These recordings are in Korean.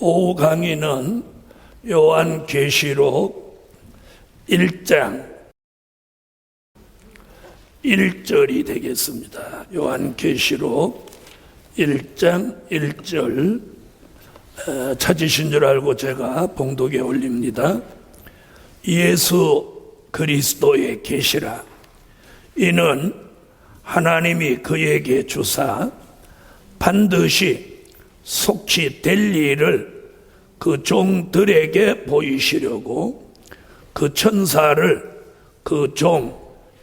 오후 강의는 요한계시록 1장 1절이 되겠습니다. 요한계시록 1장 1절 찾으신 줄 알고 제가 봉독에 올립니다. 예수 그리스도의 계시라. 이는 하나님이 그에게 주사 반드시 속히 될 일을 그 종들에게 보이시려고 그 천사를 그 종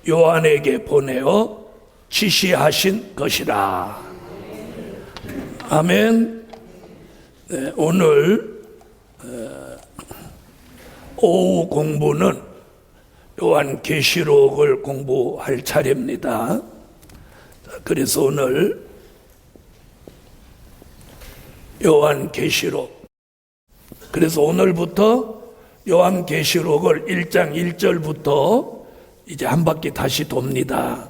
요한에게 보내어 지시하신 것이라. 아멘. 네, 오늘 오후 공부는 요한계시록을 공부할 차례입니다. 그래서 오늘 요한계시록, 그래서 오늘부터 요한계시록을 1장 1절부터 이제 한 바퀴 다시 돕니다.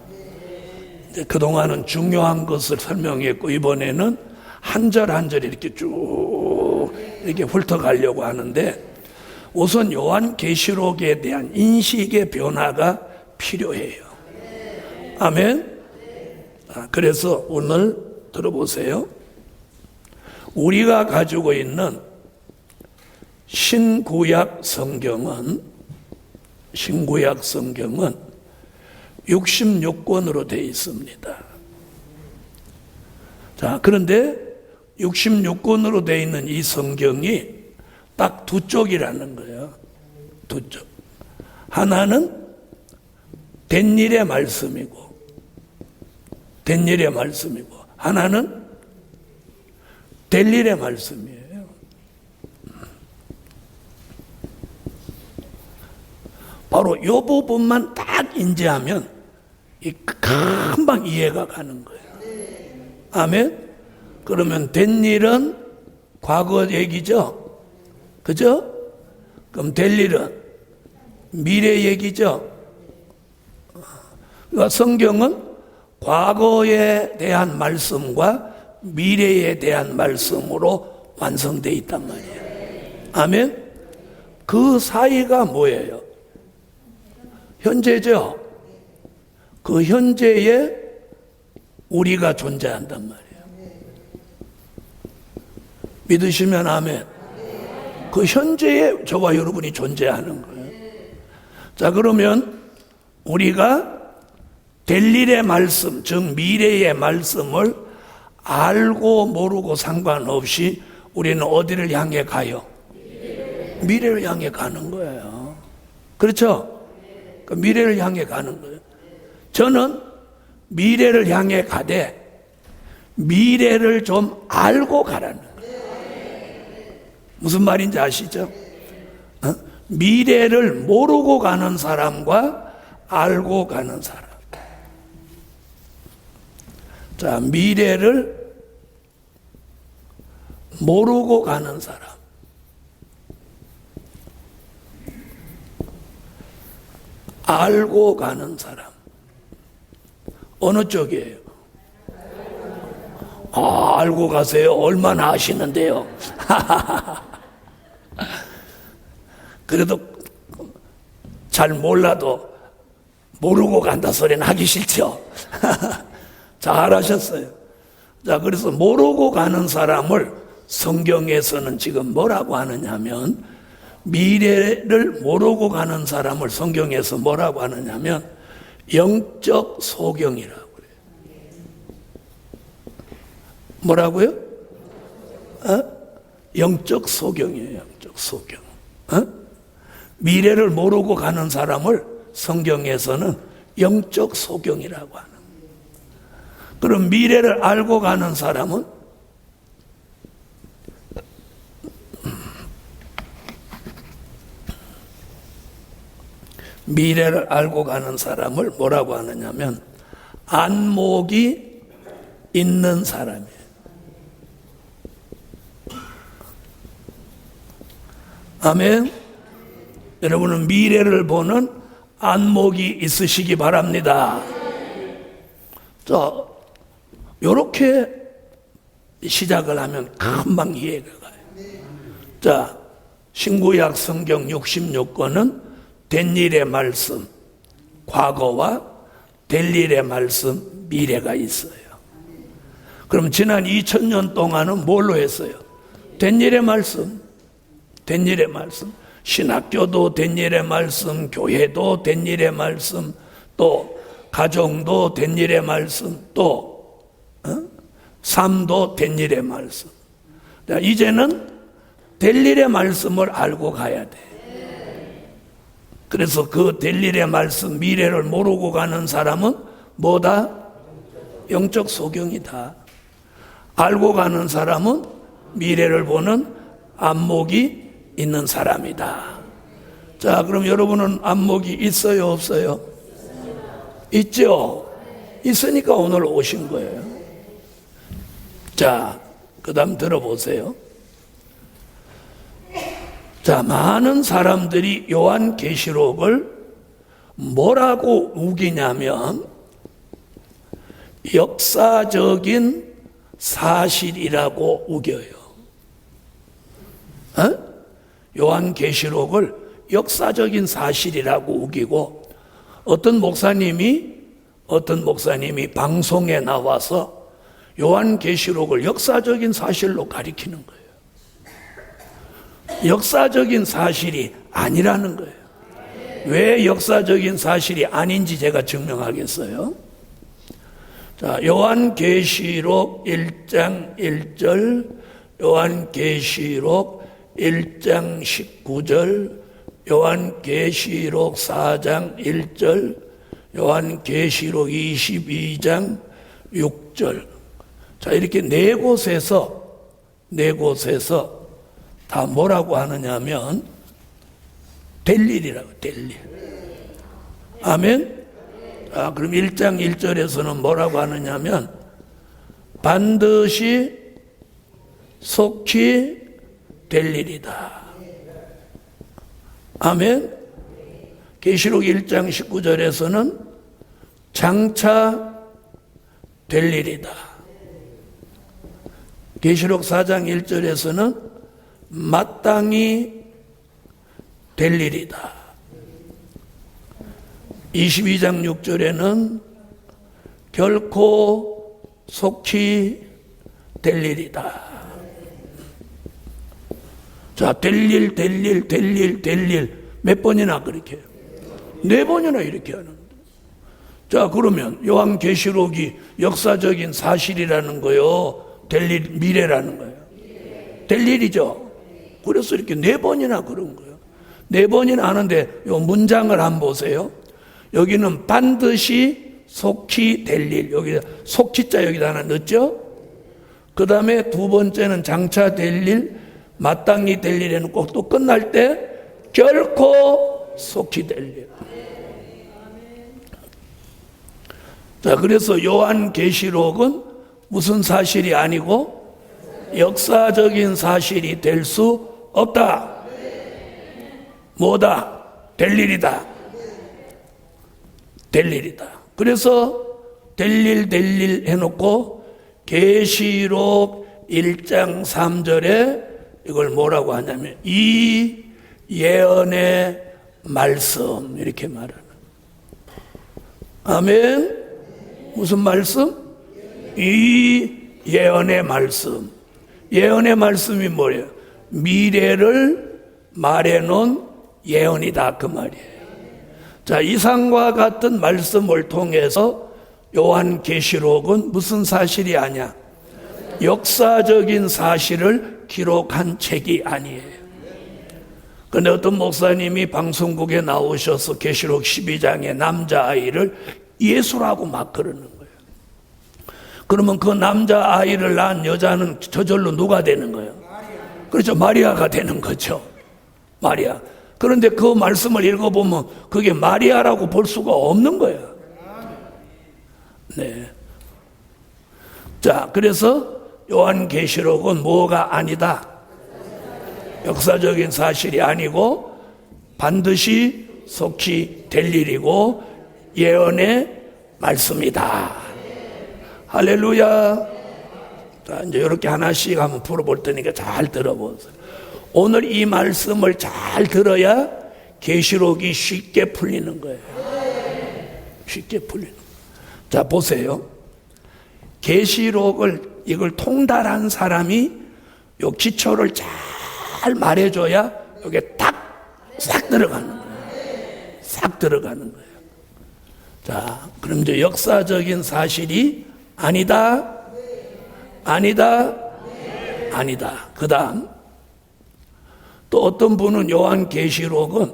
그동안은 중요한 것을 설명했고 이번에는 한 절 한 절 이렇게 쭉 이렇게 훑어가려고 하는데, 우선 요한계시록에 대한 인식의 변화가 필요해요. 아멘. 그래서 오늘 들어보세요. 우리가 가지고 있는 신구약 성경은 66권으로 되어 있습니다. 자, 그런데 66권으로 되어 있는 이 성경이 딱 두 쪽이라는 거예요. 두 쪽. 하나는 된 일의 말씀이고, 하나는 될 일의 말씀이에요. 바로 이 부분만 딱 인지하면 금방 이해가 가는 거예요. 아멘. 그러면 된 일은 과거 얘기죠. 그죠? 그럼 될 일은 미래 얘기죠. 그러니까 성경은 과거에 대한 말씀과 미래에 대한 말씀으로 완성되어 있단 말이에요. 아멘. 그 사이가 뭐예요? 현재죠. 그 현재에 우리가 존재한단 말이에요. 믿으시면 아멘. 그 현재에 저와 여러분이 존재하는 거예요. 자, 그러면 우리가 될 일의 말씀, 즉 미래의 말씀을 알고 모르고 상관없이 우리는 어디를 향해 가요? 미래를 향해 가는 거예요. 그렇죠? 그 미래를 향해 가는 거예요. 저는 미래를 향해 가되 미래를 좀 알고 가라는 거예요. 무슨 말인지 아시죠? 미래를 모르고 가는 사람과 알고 가는 사람. 자, 미래를 모르고 가는 사람, 알고 가는 사람. 어느 쪽이에요? 알고 가세요. 얼마나 아시는데요? 그래도 잘 몰라도 모르고 간다 소리는 하기 싫죠? 잘하셨어요. 자, 그래서 모르고 가는 사람을 성경에서는 지금 뭐라고 하느냐면, 미래를 모르고 가는 사람을 성경에서 뭐라고 하느냐면 영적 소경이라고 그래요. 뭐라고요? 영적 소경이에요. 영적 소경. 미래를 모르고 가는 사람을 성경에서는 영적 소경이라고 하는. 그럼 미래를 알고 가는 사람은 미래를 알고 가는 사람을 뭐라고 하느냐면 안목이 있는 사람이에요. 아멘. 여러분은 미래를 보는 안목이 있으시기 바랍니다. 자, 이렇게 시작을 하면 금방 이해가 가요. 자, 신구약 성경 66권은 된 일의 말씀, 과거와 될 일의 말씀, 미래가 있어요. 그럼 지난 2000년 동안은 뭘로 했어요? 된 일의 말씀, 된 일의 말씀. 신학교도 된 일의 말씀, 교회도 된 일의 말씀, 또 가정도 된 일의 말씀, 또 삶도 된 일의 말씀. 자, 이제는 될 일의 말씀을 알고 가야 돼. 그래서 그 될 일의 말씀, 미래를 모르고 가는 사람은 뭐다? 영적 소경이다. 알고 가는 사람은 미래를 보는 안목이 있는 사람이다. 자, 그럼 여러분은 안목이 있어요, 없어요? 있죠? 있으니까 오늘 오신 거예요. 자, 그 다음 들어보세요. 자, 많은 사람들이 요한계시록을 뭐라고 우기냐면 역사적인 사실이라고 우겨요. 요한계시록을 역사적인 사실이라고 우기고, 어떤 목사님이 방송에 나와서 요한계시록을 역사적인 사실로 가리키는 거예요. 역사적인 사실이 아니라는 거예요. 왜 역사적인 사실이 아닌지 제가 증명하겠어요. 자, 요한계시록 1장 1절, 요한계시록 1장 19절, 요한계시록 4장 1절, 요한계시록 22장 6절. 자, 이렇게 네 곳에서 다 뭐라고 하느냐면 될 일이라고, 될 일. 아멘? 자, 그럼 1장 1절에서는 뭐라고 하느냐면 반드시 속히 될 일이다. 아멘? 계시록 1장 19절에서는 장차 될 일이다. 계시록 4장 1절에서는 마땅히 될 일이다. 22장 6절에는 결코 속히 될 일이다. 자, 될 일 몇 번이나 그렇게 해요? 4번이나 이렇게 하는데. 자, 그러면 요한계시록이 역사적인 사실이라는 거요, 될 일, 미래라는 거예요. 될 일이죠. 그래서 이렇게 4번이나 그런 거예요. 4번이나 하는데 요 문장을 한번 보세요. 여기는 반드시 속히 될 일, 여기 속히자 여기다 하나 넣었죠. 그 다음에 두 번째는 장차 될 일, 마땅히 될 일 해놓고 또 끝날 때 결코 속히 될 일. 자, 그래서 요한계시록은 무슨 사실이 아니고 역사적인 사실이 될 수 없다. 뭐다? 될 일이다. 될 일이다. 그래서 될 일 해놓고 계시록 1장 3절에 이걸 뭐라고 하냐면 이 예언의 말씀 이렇게 말하는. 아멘. 무슨 말씀? 이 예언의 말씀. 예언의 말씀이 뭐예요? 미래를 말해놓은 예언이다 그 말이에요. 자, 이상과 같은 말씀을 통해서 요한계시록은 무슨 사실이 아니야? 역사적인 사실을 기록한 책이 아니에요. 그런데 어떤 목사님이 방송국에 나오셔서 계시록 12장의 남자아이를 예수라고 막 그러는 거예요. 그러면 그 남자아이를 낳은 여자는 저절로 누가 되는 거예요? 그렇죠. 마리아가 되는 거죠. 마리아. 그런데 그 말씀을 읽어보면 그게 마리아라고 볼 수가 없는 거예요. 네. 자, 그래서 요한계시록은 뭐가 아니다? 역사적인 사실이 아니고 반드시 속히 될 일이고 예언의 말씀이다. 할렐루야. 자, 이제 이렇게 하나씩 한번 풀어볼 테니까 잘 들어보세요. 오늘 이 말씀을 잘 들어야 계시록이 쉽게 풀리는 거예요. 쉽게 풀리는 거예요. 자, 보세요. 계시록을 이걸 통달한 사람이 요 기초를 잘 말해줘야 여기에 싹 들어가는 거예요. 싹 들어가는 거예요. 자, 그럼 이제 역사적인 사실이 아니다. 그 다음 또 어떤 분은 요한계시록은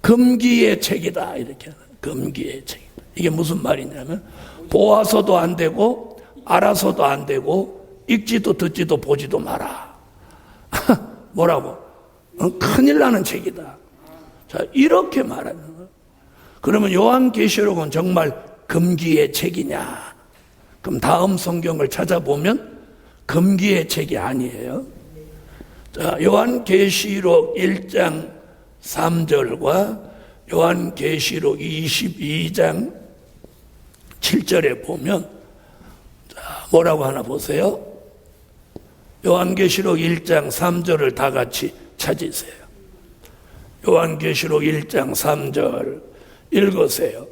금기의 책이다 이렇게 하는. 금기의 책이다. 이게 무슨 말이냐면 보아서도 안 되고 알아서도 안 되고 읽지도 듣지도 보지도 마라. 뭐라고? 큰일 나는 책이다. 자, 이렇게 말하는 거예요. 그러면 요한계시록은 정말 금기의 책이냐? 그럼 다음 성경을 찾아보면 금기의 책이 아니에요. 자, 요한계시록 1장 3절과 요한계시록 22장 7절에 보면 뭐라고 하나 보세요. 요한계시록 1장 3절을 다 같이 찾으세요. 요한계시록 1장 3절 읽으세요.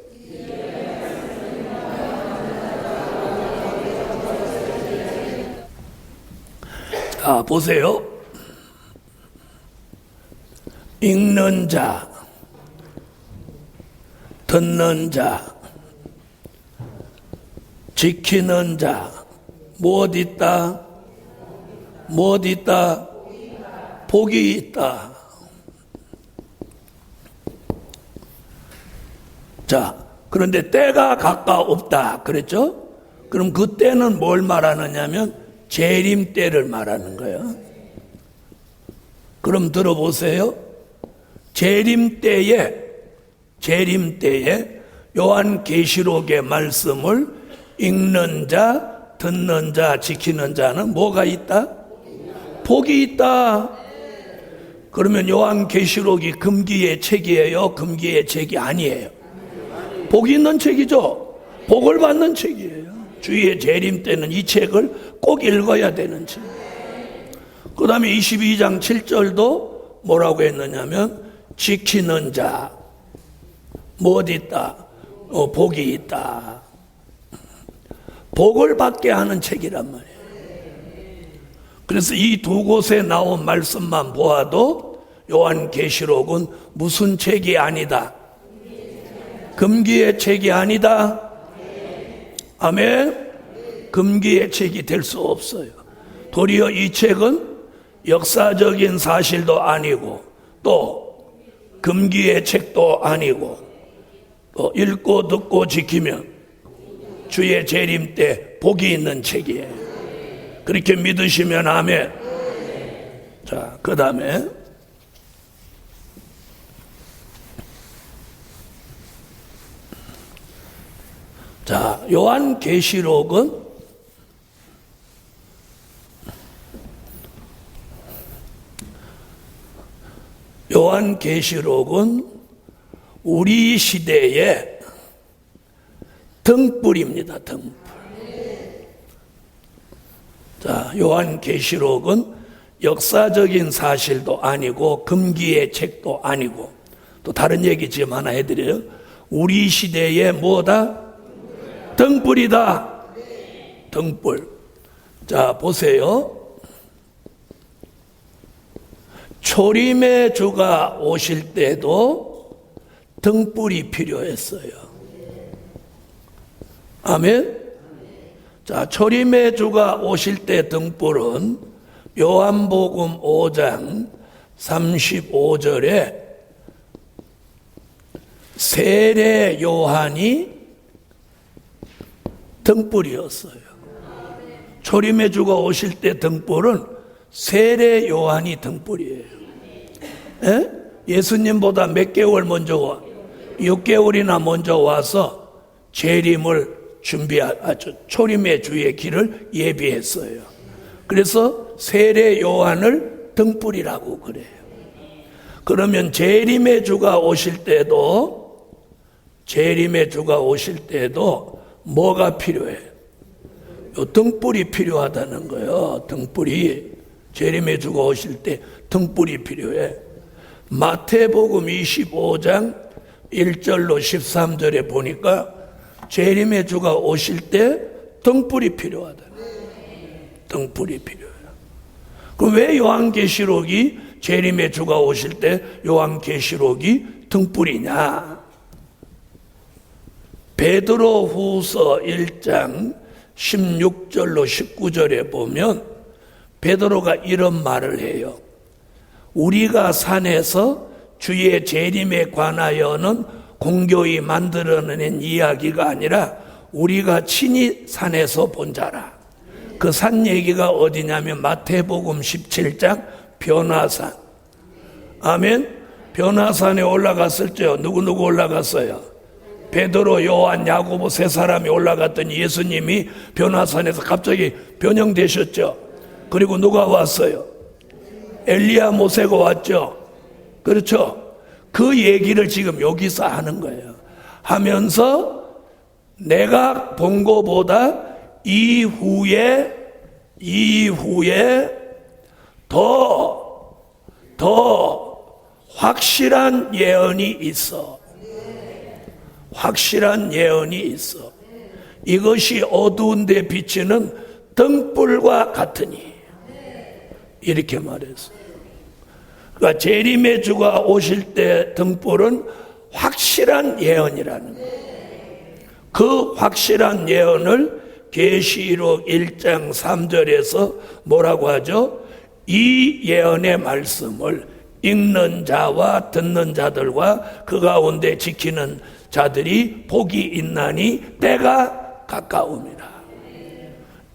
자, 보세요. 읽는 자, 듣는 자, 지키는 자, 무엇 있다? 무엇 있다? 복이 있다. 자, 그런데 때가 가까웠다 그랬죠? 그럼 그 때는 뭘 말하느냐면 재림 때를 말하는 거예요. 그럼 들어보세요. 재림 때에 요한계시록의 말씀을 읽는 자, 듣는 자, 지키는 자는 뭐가 있다? 복이 있다. 그러면 요한계시록이 금기의 책이에요? 금기의 책이 아니에요? 복이 있는 책이죠. 복을 받는 책이에요. 주의 재림 때는 이 책을 꼭 읽어야 되는 책. 그 다음에 22장 7절도 뭐라고 했느냐면 지키는 자, 뭐 어디 있다? 복이 있다. 복을 받게 하는 책이란 말이에요. 그래서 이 두 곳에 나온 말씀만 보아도 요한계시록은 무슨 책이 아니다? 금기의 책이 아니다. 아멘. 금기의 책이 될 수 없어요. 도리어 이 책은 역사적인 사실도 아니고 또 금기의 책도 아니고 또 읽고 듣고 지키면 주의 재림 때 복이 있는 책이에요. 그렇게 믿으시면 아멘. 자, 그 다음에 자, 요한계시록은 우리 시대의 등불입니다. 등불. 자, 요한계시록은 역사적인 사실도 아니고 금기의 책도 아니고 또 다른 얘기 지금 하나 해드려요. 우리 시대의 뭐다? 등불이다. 등불. 자, 보세요. 초림의 주가 오실 때도 등불이 필요했어요. 아멘. 자, 초림의 주가 오실 때 등불은 요한복음 5장 35절에 세례 요한이 등불이었어요. 초림의 주가 오실 때 등불은 세례 요한이 등불이에요. 예? 예수님보다 몇 개월 먼저 와, 6개월이나 먼저 와서 재림을 초림의 주의 길을 예비했어요. 그래서 세례 요한을 등불이라고 그래요. 그러면 재림의 주가 오실 때도 뭐가 필요해? 요 등불이 필요하다는 거예요. 등불이. 재림의 주가 오실 때 등불이 필요해. 마태복음 25장 1절로 13절에 보니까 재림의 주가 오실 때 등불이 필요하다. 등불이 필요해요. 그럼 왜 요한계시록이 재림의 주가 오실 때 요한계시록이 등불이냐? 베드로후서 1장 16절로 19절에 보면 베드로가 이런 말을 해요. 우리가 산에서 주의 재림에 관하여는 공교히 만들어낸 이야기가 아니라 우리가 친히 산에서 본 자라. 그 산 얘기가 어디냐면 마태복음 17장 변화산. 아멘. 변화산에 올라갔을 때 누구 올라갔어요? 베드로, 요한, 야고보 세 사람이 올라갔더니 예수님이 변화산에서 갑자기 변형되셨죠. 그리고 누가 왔어요? 엘리야 모세가 왔죠. 그렇죠. 그 얘기를 지금 여기서 하는 거예요. 하면서 내가 본 것보다 이후에 더 확실한 예언이 있어. 확실한 예언이 있어. 이것이 어두운 데 비치는 등불과 같으니. 이렇게 말했어요. 그러니까 재림의 주가 오실 때 등불은 확실한 예언이라는 거예요. 그 확실한 예언을 계시록 1장 3절에서 뭐라고 하죠? 이 예언의 말씀을 읽는 자와 듣는 자들과 그 가운데 지키는 자들이 복이 있나니 때가 가까움이라.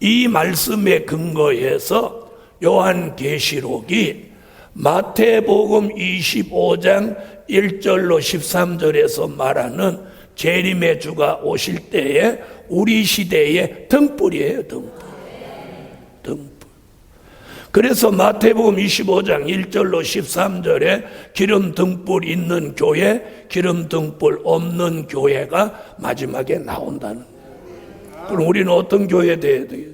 이 말씀에 근거해서 요한계시록이 마태복음 25장 1절로 13절에서 말하는 재림의 주가 오실 때에 우리 시대의 등불이에요. 등불. 그래서 마태복음 25장 1절로 13절에 기름 등불 있는 교회, 기름 등불 없는 교회가 마지막에 나온다는 거예요. 그럼 우리는 어떤 교회 돼야 돼요?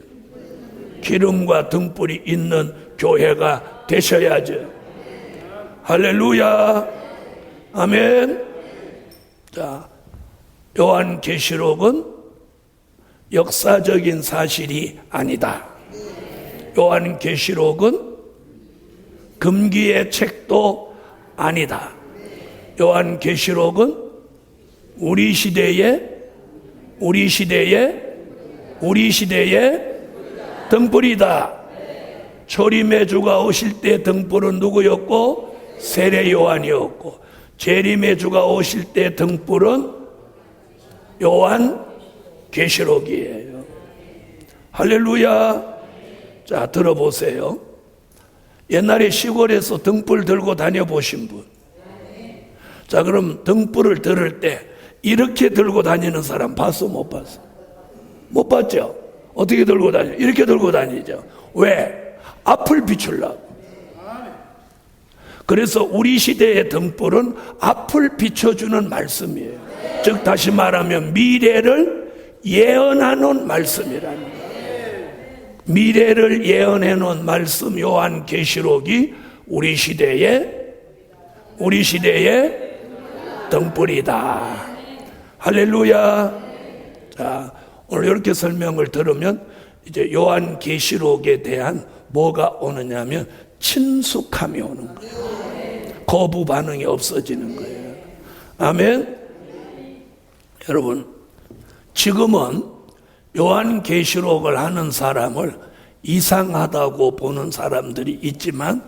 기름과 등불이 있는 교회가 되셔야죠. 할렐루야. 아멘. 자, 요한계시록은 역사적인 사실이 아니다. 요한계시록은 금기의 책도 아니다. 요한계시록은 우리 시대의 등불이다. 초림의 주가 오실 때 등불은 누구였고? 세례 요한이었고, 재림의 주가 오실 때 등불은 요한계시록이에요. 할렐루야. 자, 들어보세요. 옛날에 시골에서 등불 들고 다녀보신 분. 자, 그럼 등불을 들을 때 이렇게 들고 다니는 사람 봤어, 못 봤어? 못 봤죠? 어떻게 들고 다녀? 이렇게 들고 다니죠. 왜? 앞을 비추려고. 그래서 우리 시대의 등불은 앞을 비춰주는 말씀이에요. 즉 다시 말하면 미래를 예언하는 말씀이라는 거예요. 미래를 예언해 놓은 말씀 요한계시록이 우리 시대의 등불이다. 할렐루야. 자, 오늘 이렇게 설명을 들으면 이제 요한계시록에 대한 뭐가 오느냐면 친숙함이 오는 거예요. 거부 반응이 없어지는 거예요. 아멘. 여러분, 지금은 요한계시록을 하는 사람을 이상하다고 보는 사람들이 있지만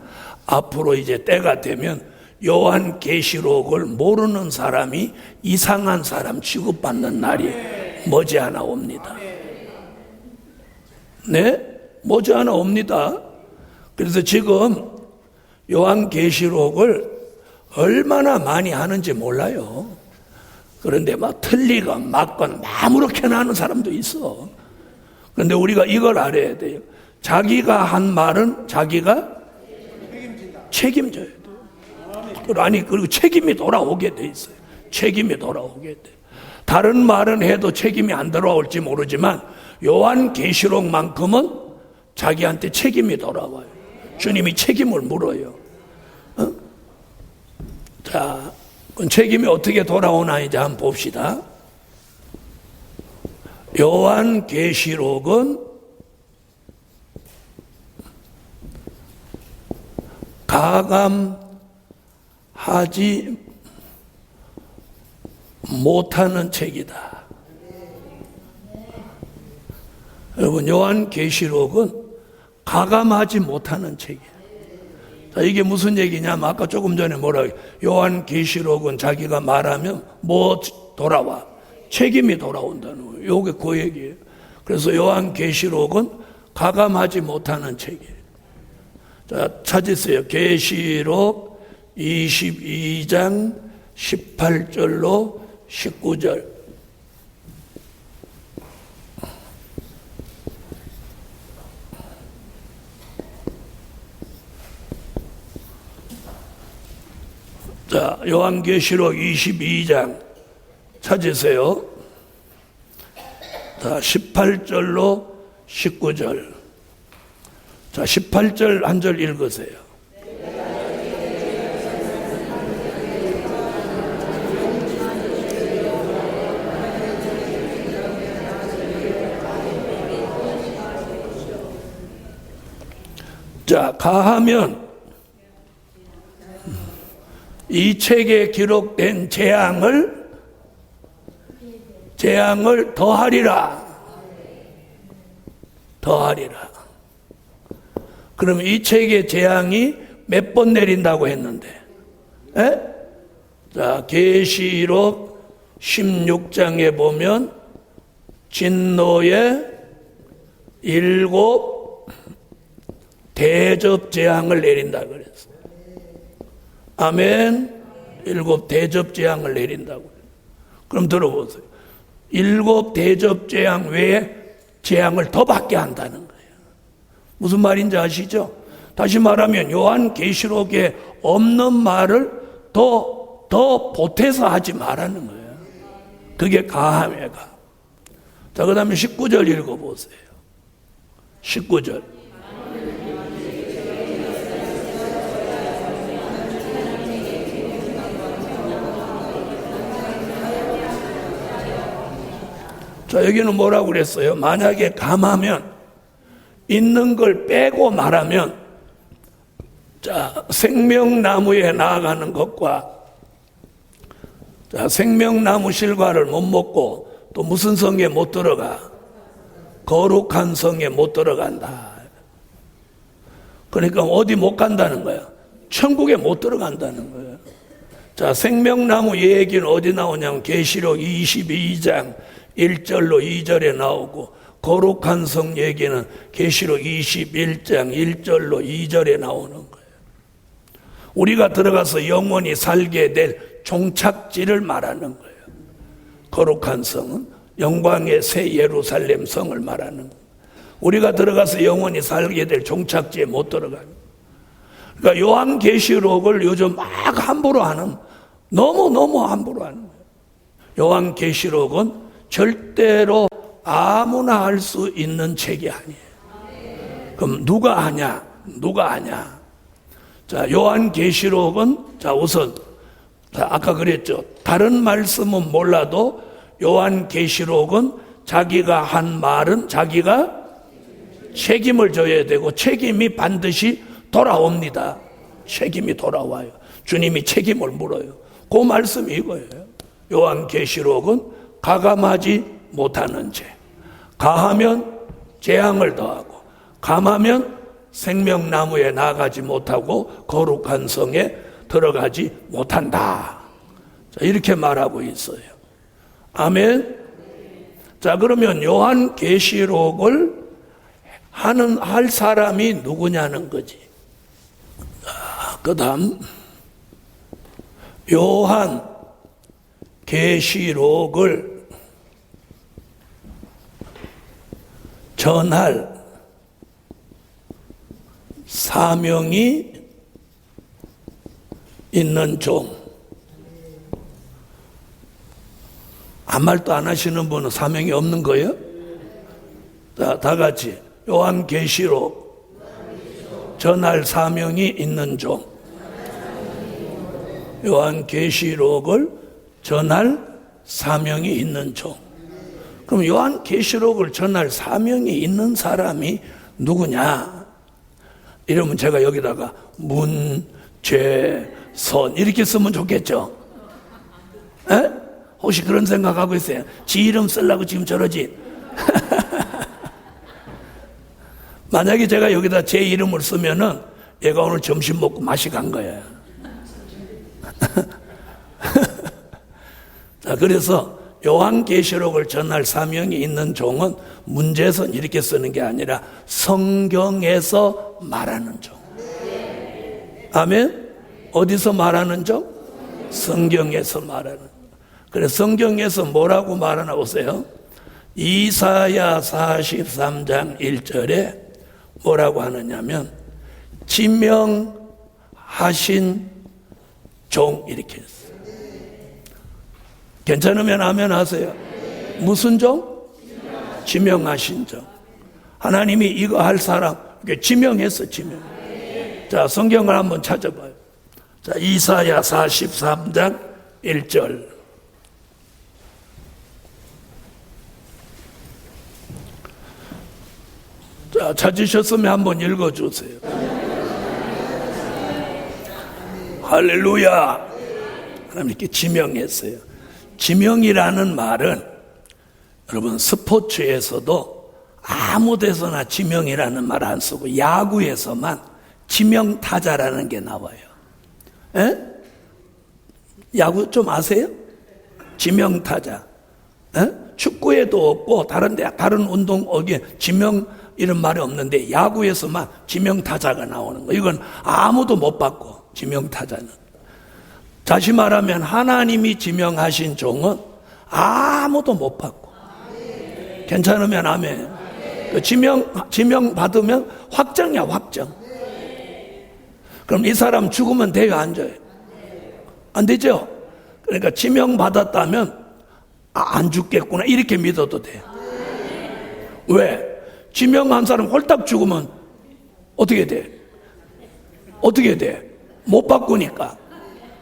앞으로 이제 때가 되면 요한계시록을 모르는 사람이 이상한 사람 취급받는 날이 머지않아 옵니다. 네? 머지않아 옵니다. 그래서 지금 요한계시록을 얼마나 많이 하는지 몰라요. 그런데 막 틀리건 맞건 아무렇게나 하는 사람도 있어. 그런데 우리가 이걸 알아야 돼요. 자기가 한 말은 자기가 책임져야 돼요. 그리고 책임이 돌아오게 돼 있어요. 책임이 돌아오게 돼. 다른 말은 해도 책임이 안 돌아올지 모르지만 요한계시록만큼은 자기한테 책임이 돌아와요. 주님이 책임을 물어요. 자, 그 책임이 어떻게 돌아오나 이제 한번 봅시다. 요한계시록은 가감하지 못하는 책이다. 여러분, 요한계시록은 가감하지 못하는 책이에요. 자, 이게 무슨 얘기냐면 아까 조금 전에 뭐라고 요한계시록은 자기가 말하면 뭐 돌아와? 책임이 돌아온다는 거예요. 요게 그 얘기예요. 그래서 요한계시록은 가감하지 못하는 책이에요. 자, 찾으세요. 계시록 22장 18절로 19절. 자, 요한계시록 22장 찾으세요. 자, 18절로 19절. 자, 18절 한 절 읽으세요. 자, 가하면 이 책에 기록된 재앙을 더하리라. 그럼 이 책의 재앙이 몇 번 내린다고 했는데? 에? 자, 계시록 16장에 보면 진노의 7 대접 재앙을 내린다 그랬어요. 아멘. 7 대접 재앙을 내린다고. 그럼 들어보세요. 7 대접 재앙 외에 재앙을 더 받게 한다는 거예요. 무슨 말인지 아시죠? 다시 말하면 요한계시록에 없는 말을 더 보태서 하지 말라는 거예요. 그게 가함에가. 자, 그 다음에 19절 읽어보세요. 19절. 자, 여기는 뭐라고 그랬어요? 만약에 감하면, 있는 걸 빼고 말하면, 자, 생명나무에 나아가는 것과, 자, 생명나무 실과를 못 먹고, 또 무슨 성에 못 들어가? 거룩한 성에 못 들어간다. 그러니까 어디 못 간다는 거야? 천국에 못 들어간다는 거야. 자, 생명나무 얘기는 어디 나오냐면, 계시록 22장, 1절로 2절에 나오고, 거룩한 성 얘기는 계시록 21장 1절로 2절에 나오는 거예요. 우리가 들어가서 영원히 살게 될 종착지를 말하는 거예요. 거룩한 성은 영광의 새 예루살렘 성을 말하는 거예요. 우리가 들어가서 영원히 살게 될 종착지에 못 들어가는 거예요. 그러니까 요한계시록을 요즘 막 함부로 하는, 너무 함부로 하는 거예요. 요한계시록은 절대로 아무나 할 수 있는 책이 아니에요. 그럼 누가 하냐? 자, 요한계시록은, 자, 우선, 자, 아까 그랬죠. 다른 말씀은 몰라도 요한계시록은 자기가 한 말은 자기가 책임을 져야 되고, 책임이 반드시 돌아옵니다. 책임이 돌아와요. 주님이 책임을 물어요. 그 말씀이 이거예요. 요한계시록은 가감하지 못하는 죄. 가하면 재앙을 더하고, 감하면 생명나무에 나가지 못하고 거룩한 성에 들어가지 못한다. 자, 이렇게 말하고 있어요. 아멘. 자, 그러면 요한계시록을 할 사람이 누구냐는 거지. 그 다음, 요한계시록을 전할 사명이 있는 종. 아무 말도 안 하시는 분은 사명이 없는 거예요? 자, 다 같이 요한계시록 전할 사명이 있는 종. 요한계시록을 전할 사명이 있는 종. 그럼 요한계시록을 전할 사명이 있는 사람이 누구냐? 이러면 제가 여기다가 문죄선 이렇게 쓰면 좋겠죠? 에? 혹시 그런 생각하고 있어요? 지 이름 쓰려고 지금 저러지? 만약에 제가 여기다 제 이름을 쓰면은 얘가 오늘 점심 먹고 맛이 간 거예요. 자, 그래서 요한계시록을 전할 사명이 있는 종은 문제선 이렇게 쓰는 게 아니라 성경에서 말하는 종. 아멘? 어디서 말하는 종? 성경에서 말하는. 그래서 성경에서 뭐라고 말하나 보세요. 이사야 43장 1절에 뭐라고 하느냐면 지명하신 종 이렇게 했어요. 괜찮으면 아멘 하세요. 무슨 종? 지명하신 종. 하나님이 이거 할 사람 지명했어. 지명. 자, 성경을 한번 찾아봐요. 자, 이사야 43장 1절. 자, 찾으셨으면 한번 읽어주세요. 할렐루야. 하나님 이렇게 지명했어요. 지명이라는 말은 여러분 스포츠에서도 아무 데서나 지명이라는 말 안 쓰고 야구에서만 지명타자라는 게 나와요. 에? 야구 좀 아세요? 지명타자. 에? 축구에도 없고 다른 운동 어기에 지명 이런 말이 없는데 야구에서만 지명타자가 나오는 거. 이건 아무도 못 받고 지명타자는. 다시 말하면 하나님이 지명하신 종은 아무도 못 받고. 괜찮으면 아멘. 그 지명 받으면 확정이야, 확정. 그럼 이 사람 죽으면 돼요, 안 돼요? 안 되죠? 그러니까 지명 받았다면 안 죽겠구나 이렇게 믿어도 돼요. 왜? 지명한 사람 홀딱 죽으면 어떻게 돼? 어떻게 돼? 못 바꾸니까.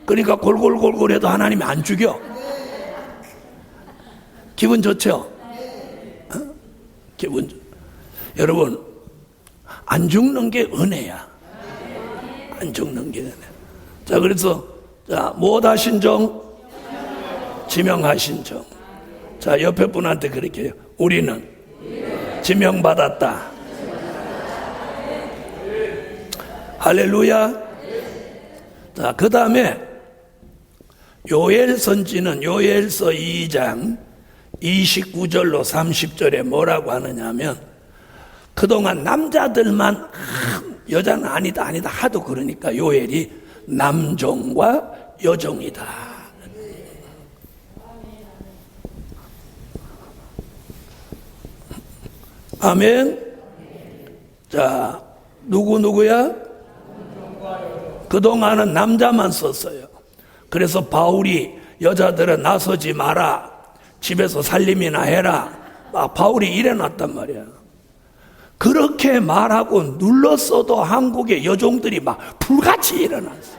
그러니까 골골골골 해도 하나님이 안 죽여. 기분 좋죠? 어? 기분 좋. 여러분, 안 죽는 게 은혜야. 안 죽는 게 은혜. 자, 그래서 자, 무엇 하신 종? 지명하신 종. 자, 옆에 분한테 그렇게 해요. 우리는 지명받았다. 할렐루야. 자, 그 다음에 요엘 선지는 요엘서 2장 29절로 30절에 뭐라고 하느냐 하면 그동안 남자들만 여자는 아니다 하도 그러니까 요엘이 남종과 여종이다. 아멘. 자, 누구야? 그동안은 남자만 썼어요. 그래서 바울이 여자들은 나서지 마라. 집에서 살림이나 해라. 막 바울이 이래놨단 말이야. 그렇게 말하고 눌렀어도 한국의 여종들이 막 불같이 일어났어.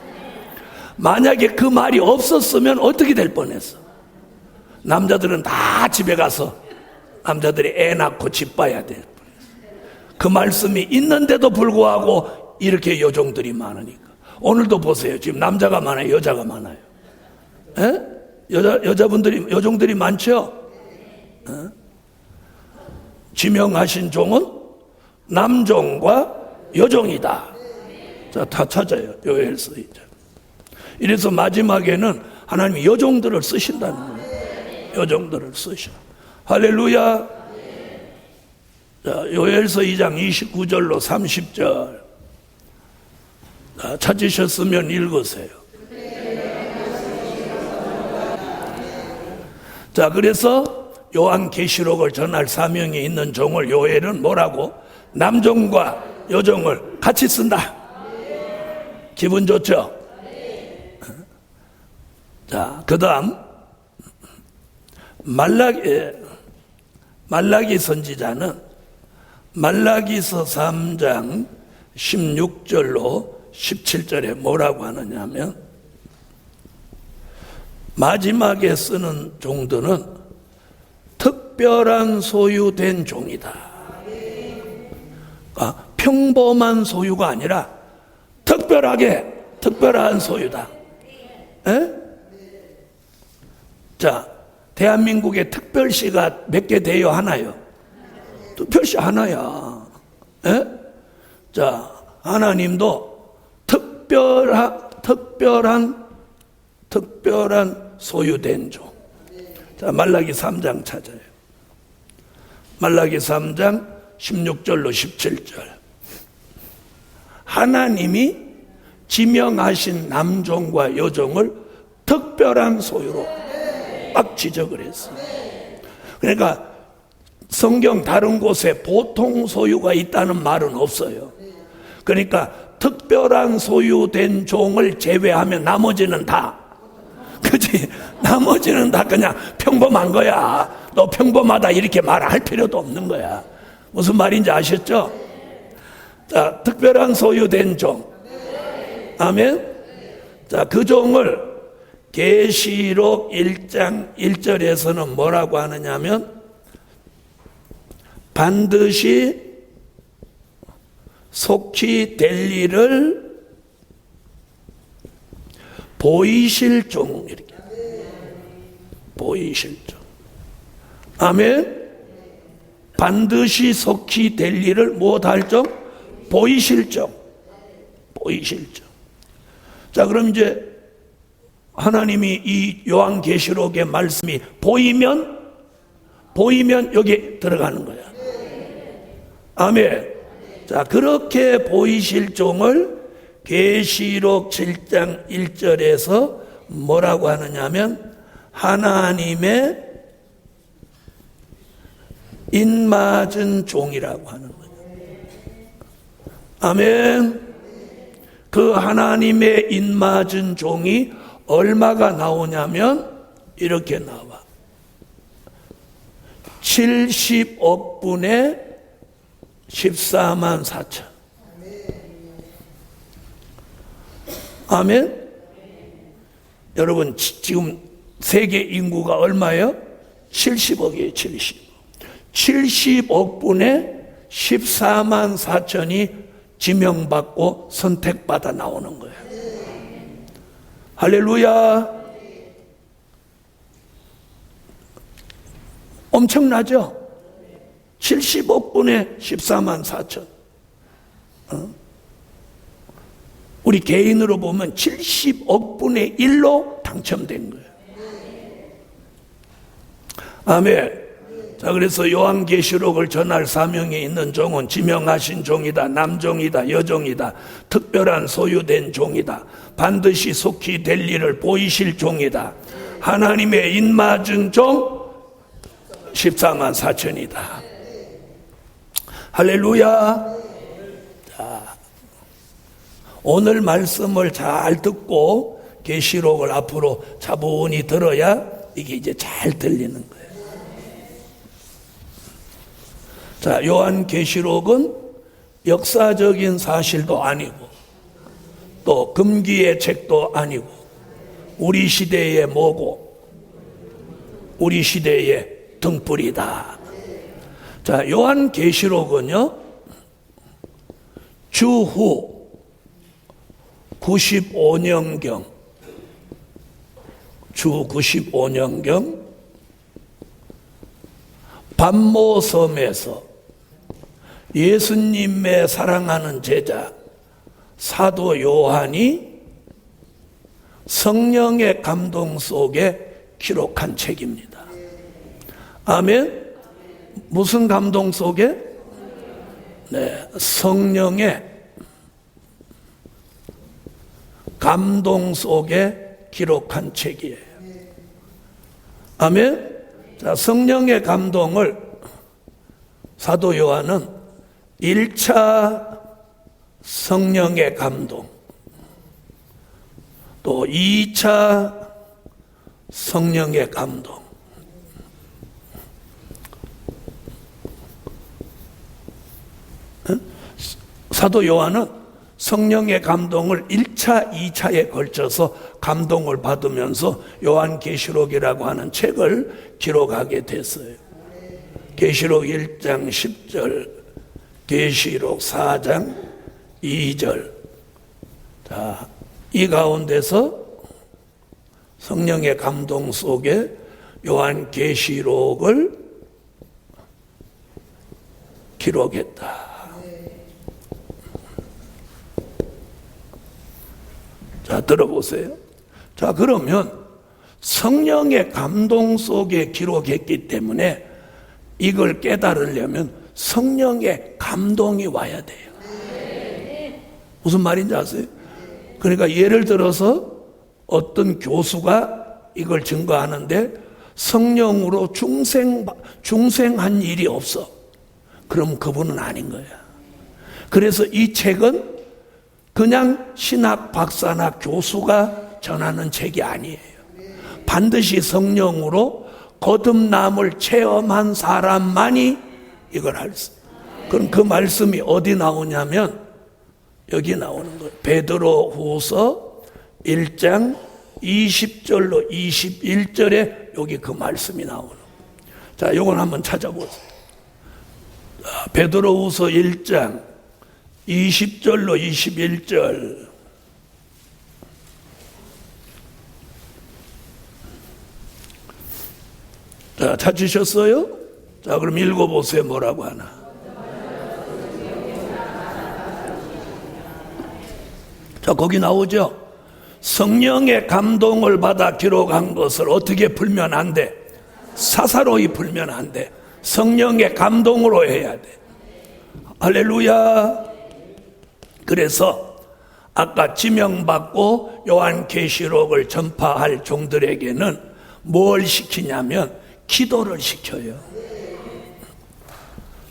만약에 그 말이 없었으면 어떻게 될 뻔했어? 남자들은 다 집에 가서 남자들이 애 낳고 집 봐야 될 뻔했어. 그 말씀이 있는데도 불구하고 이렇게 여종들이 많으니까. 오늘도 보세요. 지금 남자가 많아요, 여자가 많아요. 에? 여자분들이, 여종들이 많죠? 에? 지명하신 종은 남종과 여종이다. 자, 다 찾아요. 요엘서 2장. 이래서 마지막에는 하나님이 여종들을 쓰신다는 거예요. 여종들을 쓰셔. 할렐루야. 자, 요엘서 2장 29절로 30절. 찾으셨으면 읽으세요. 자, 그래서 요한계시록을 전할 사명이 있는 종을 요엘은 뭐라고? 남종과 여종을 같이 쓴다. 기분 좋죠? 자, 그 다음 말라기 선지자는 말라기서 3장 16절로 17절에 뭐라고 하느냐면, 마지막에 쓰는 종들은 특별한 소유된 종이다. 그러니까 평범한 소유가 아니라 특별한 소유다. 에? 자, 대한민국에 특별시가 몇 개 돼요? 하나요? 특별시 하나야. 에? 자, 하나님도 특별한 소유된 종. 자, 말라기 3장 찾아요. 말라기 3장 16절로 17절. 하나님이 지명하신 남종과 여종을 특별한 소유로 딱 지적을 했어요. 그러니까 성경 다른 곳에 보통 소유가 있다는 말은 없어요. 그러니까 특별한 소유된 종을 제외하면 나머지는 다, 그치? 나머지는 다 그냥 평범한 거야. 너 평범하다 이렇게 말할 필요도 없는 거야. 무슨 말인지 아셨죠? 자, 특별한 소유된 종. 아멘. 자, 그 종을 계시록 1장 1절에서는 뭐라고 하느냐면, 반드시 속히 될 일을 보이실 종. 이렇게 보이실 종. 아멘. 반드시 속히 될 일을 무엇할 종? 보이실 종. 보이실 종. 자, 그럼 이제 하나님이 이 요한계시록의 말씀이 보이면 여기 들어가는 거야. 아멘. 자, 그렇게 보이실 종을 계시록 7장 1절에서 뭐라고 하느냐면, 하나님의 인맞은 종이라고 하는 거예요. 아멘. 그 하나님의 인맞은 종이 얼마가 나오냐면 이렇게 나와. 70억 분의 14만 4천. 아멘. 여러분, 지금 세계 인구가 얼마예요? 70억이에요. 70억 분의 14만 4천이 지명받고 선택받아 나오는 거예요. 할렐루야. 엄청나죠? 70억 분의 14만 4천. 우리 개인으로 보면 70억 분의 1로 당첨된 거예요. 아멘. 자, 그래서 요한계시록을 전할 사명에 있는 종은 지명하신 종이다, 남종이다, 여종이다, 특별한 소유된 종이다, 반드시 속히 될 일을 보이실 종이다, 하나님의 인맞은 종 14만 4천이다. 할렐루야. 자, 오늘 말씀을 잘 듣고 계시록을 앞으로 차분히 들어야 이게 이제 잘 들리는 거예요. 자, 요한계시록은 역사적인 사실도 아니고 또 금기의 책도 아니고 우리 시대의 뭐고 우리 시대의 등불이다. 자, 요한계시록은요, 주후 95년경 주 95년경 반모섬에서 예수님의 사랑하는 제자 사도 요한이 성령의 감동 속에 기록한 책입니다. 아멘. 무슨 감동 속에? 네, 성령의 감동 속에 기록한 책이에요. 아멘. 자, 성령의 감동을 사도 요한은 1차 성령의 감동, 또 2차 성령의 감동, 사도 요한은 성령의 감동을 1차, 2차에 걸쳐서 감동을 받으면서 요한계시록이라고 하는 책을 기록하게 됐어요. 계시록 1장 10절, 계시록 4장 2절. 자, 이 가운데서 성령의 감동 속에 요한계시록을 기록했다. 자, 들어보세요. 자, 그러면 성령의 감동 속에 기록했기 때문에 이걸 깨달으려면 성령의 감동이 와야 돼요. 무슨 말인지 아세요? 그러니까 예를 들어서 어떤 교수가 이걸 증거하는데 성령으로 중생한 일이 없어. 그럼 그분은 아닌 거야. 그래서 이 책은 그냥 신학 박사나 교수가 전하는 책이 아니에요. 반드시 성령으로 거듭남을 체험한 사람만이 이걸 할 수. 그럼 그 말씀이 어디 나오냐면 여기 나오는 거예요. 베드로후서 1장 20절로 21절에 여기 그 말씀이 나오는 거예요. 자, 이건 한번 찾아보세요. 베드로후서 1장 20절로 21절. 자, 찾으셨어요? 자, 그럼 읽어보세요. 뭐라고 하나. 자, 거기 나오죠? 성령의 감동을 받아 기록한 것을 어떻게 풀면 안 돼? 사사로이 풀면 안 돼. 성령의 감동으로 해야 돼. 할렐루야. 그래서 아까 지명받고 요한계시록을 전파할 종들에게는 뭘 시키냐면 기도를 시켜요.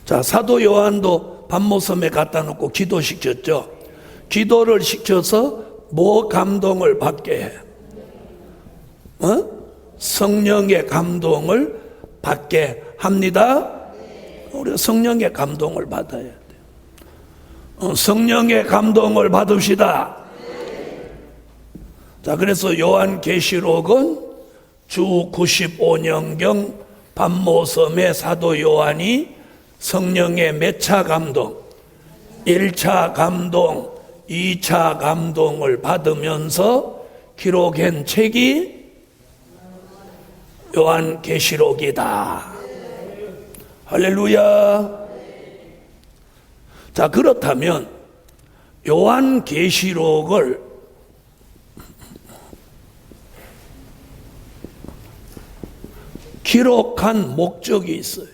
자, 사도 요한도 반모섬에 갖다 놓고 기도시켰죠. 기도를 시켜서 뭐 감동을 받게 해? 성령의 감동을 받게 합니다. 우리 성령의 감동을 받아야 돼요. 성령의 감동을 받읍시다. 자, 그래서 요한계시록은 주 95년경 반모섬의 사도 요한이 성령의 몇 차 감동? 1차 감동, 2차 감동을 받으면서 기록한 책이 요한계시록이다. 할렐루야. 자, 그렇다면 요한계시록을 기록한 목적이 있어요.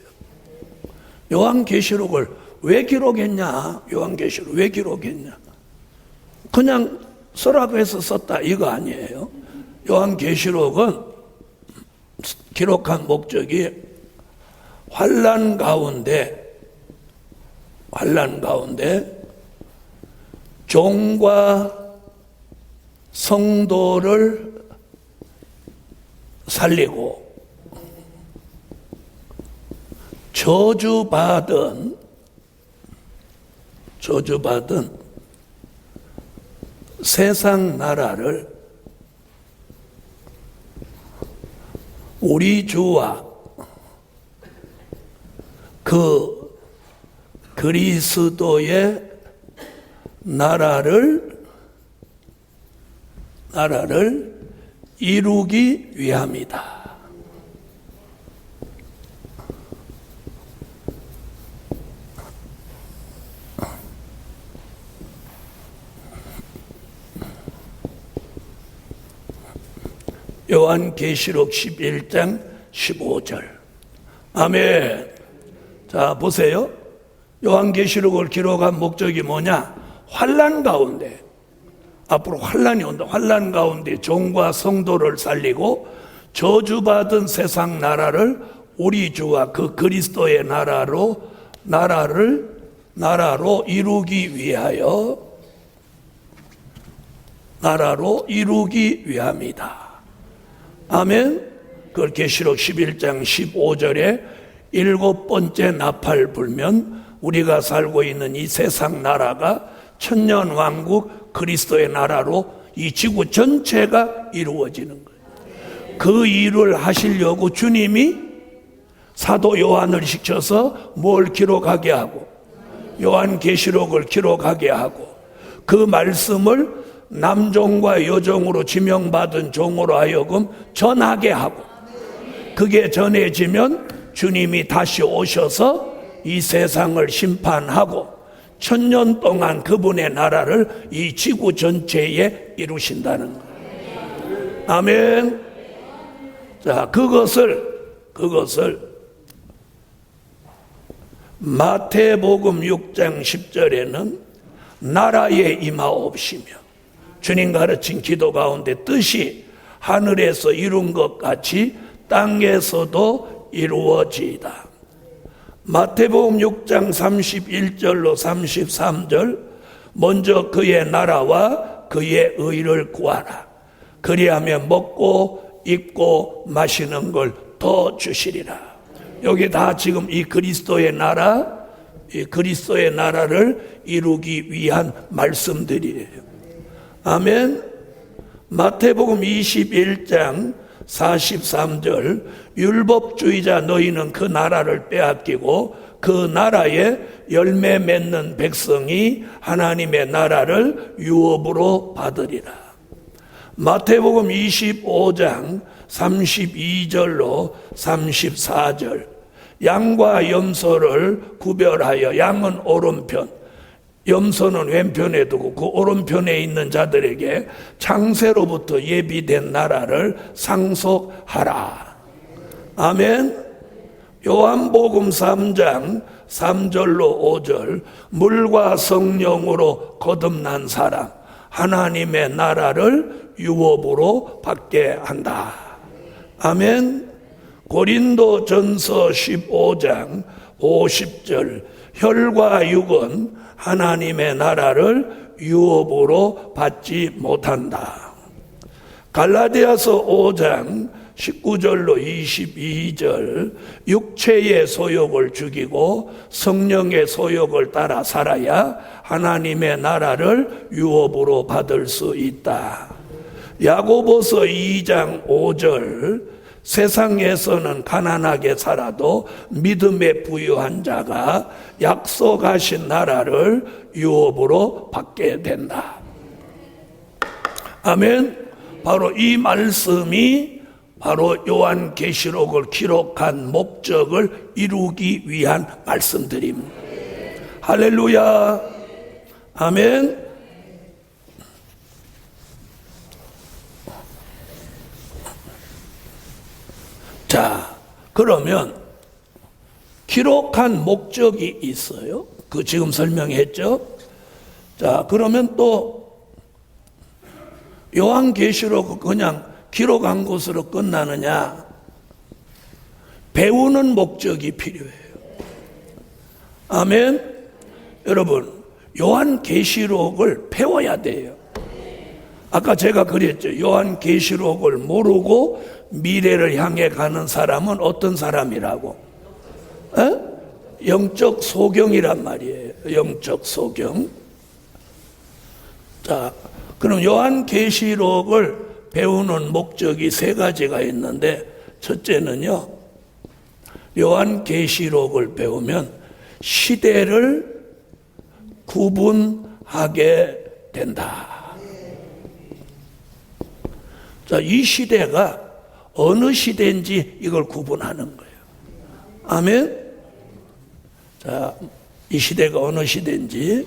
요한계시록을 왜 기록했냐? 요한계시록 왜 기록했냐? 그냥 쓰라고 해서 썼다 이거 아니에요. 요한계시록은 기록한 목적이 환난 가운데 종과 성도를 살리고 저주받은 세상 나라를 우리 주와 그 그리스도의 나라를 이루기 위함이다. 요한계시록 11장 15절. 아멘. 자, 보세요. 요한계시록을 기록한 목적이 뭐냐? 환난 가운데, 앞으로 환난이 온다. 환난 가운데 종과 성도를 살리고 저주받은 세상 나라를 우리 주와 그 그리스도의 나라로 이루기 위함이다. 아멘. 그걸 계시록 11장 15절에 7번째 나팔 불면 우리가 살고 있는 이 세상 나라가 천년왕국 그리스도의 나라로 이 지구 전체가 이루어지는 거예요. 그 일을 하시려고 주님이 사도 요한을 시켜서 뭘 기록하게 하고, 요한계시록을 기록하게 하고, 그 말씀을 남종과 여종으로 지명받은 종으로 하여금 전하게 하고, 그게 전해지면 주님이 다시 오셔서 이 세상을 심판하고 천년 동안 그분의 나라를 이 지구 전체에 이루신다는 거예요. 아멘. 자, 그것을 마태복음 6장 10절에는 나라에 임하옵시며 주님 가르친 기도 가운데 뜻이 하늘에서 이룬 것 같이 땅에서도 이루어지이다. 마태복음 6장 31절로 33절, 먼저 그의 나라와 그의 의를 구하라. 그리하면 먹고 입고 마시는 걸 더 주시리라. 여기 다 지금 이 그리스도의 나라, 이 그리스도의 나라를 이루기 위한 말씀들이에요. 아멘. 마태복음 21장 43절, 율법주의자 너희는 그 나라를 빼앗기고 그 나라에 열매 맺는 백성이 하나님의 나라를 유업으로 받으리라. 마태복음 25장 32절로 34절, 양과 염소를 구별하여 양은 오른편, 염소는 왼편에 두고 그 오른편에 있는 자들에게 창세로부터 예비된 나라를 상속하라. 아멘. 요한복음 3장 3절로 5절, 물과 성령으로 거듭난 사람 하나님의 나라를 유업으로 받게 한다. 아멘. 고린도전서 15장 50절, 혈과 육은 하나님의 나라를 유업으로 받지 못한다. 갈라디아서 5장 19절로 22절, 육체의 소욕을 죽이고 성령의 소욕을 따라 살아야 하나님의 나라를 유업으로 받을 수 있다. 야고보서 2장 5절, 세상에서는 가난하게 살아도 믿음에 부유한 자가 약속하신 나라를 유업으로 받게 된다. 아멘. 바로 이 말씀이 바로 요한계시록을 기록한 목적을 이루기 위한 말씀들입니다. 할렐루야. 아멘. 자, 그러면 기록한 목적이 있어요. 그 지금 설명했죠. 자, 그러면 또 요한계시록 그냥 기록한 것으로 끝나느냐? 배우는 목적이 필요해요. 아멘. 여러분, 요한계시록을 배워야 돼요. 아까 제가 그랬죠. 요한계시록을 모르고 미래를 향해 가는 사람은 어떤 사람이라고? 영적 소경이란 말이에요. 영적 소경. 자, 그럼 요한계시록을 배우는 목적이 세 가지가 있는데, 첫째는요, 요한계시록을 배우면 시대를 구분하게 된다. 자, 이 시대가 어느 시대인지 이걸 구분하는 거예요. 아멘. 자, 이 시대가 어느 시대인지.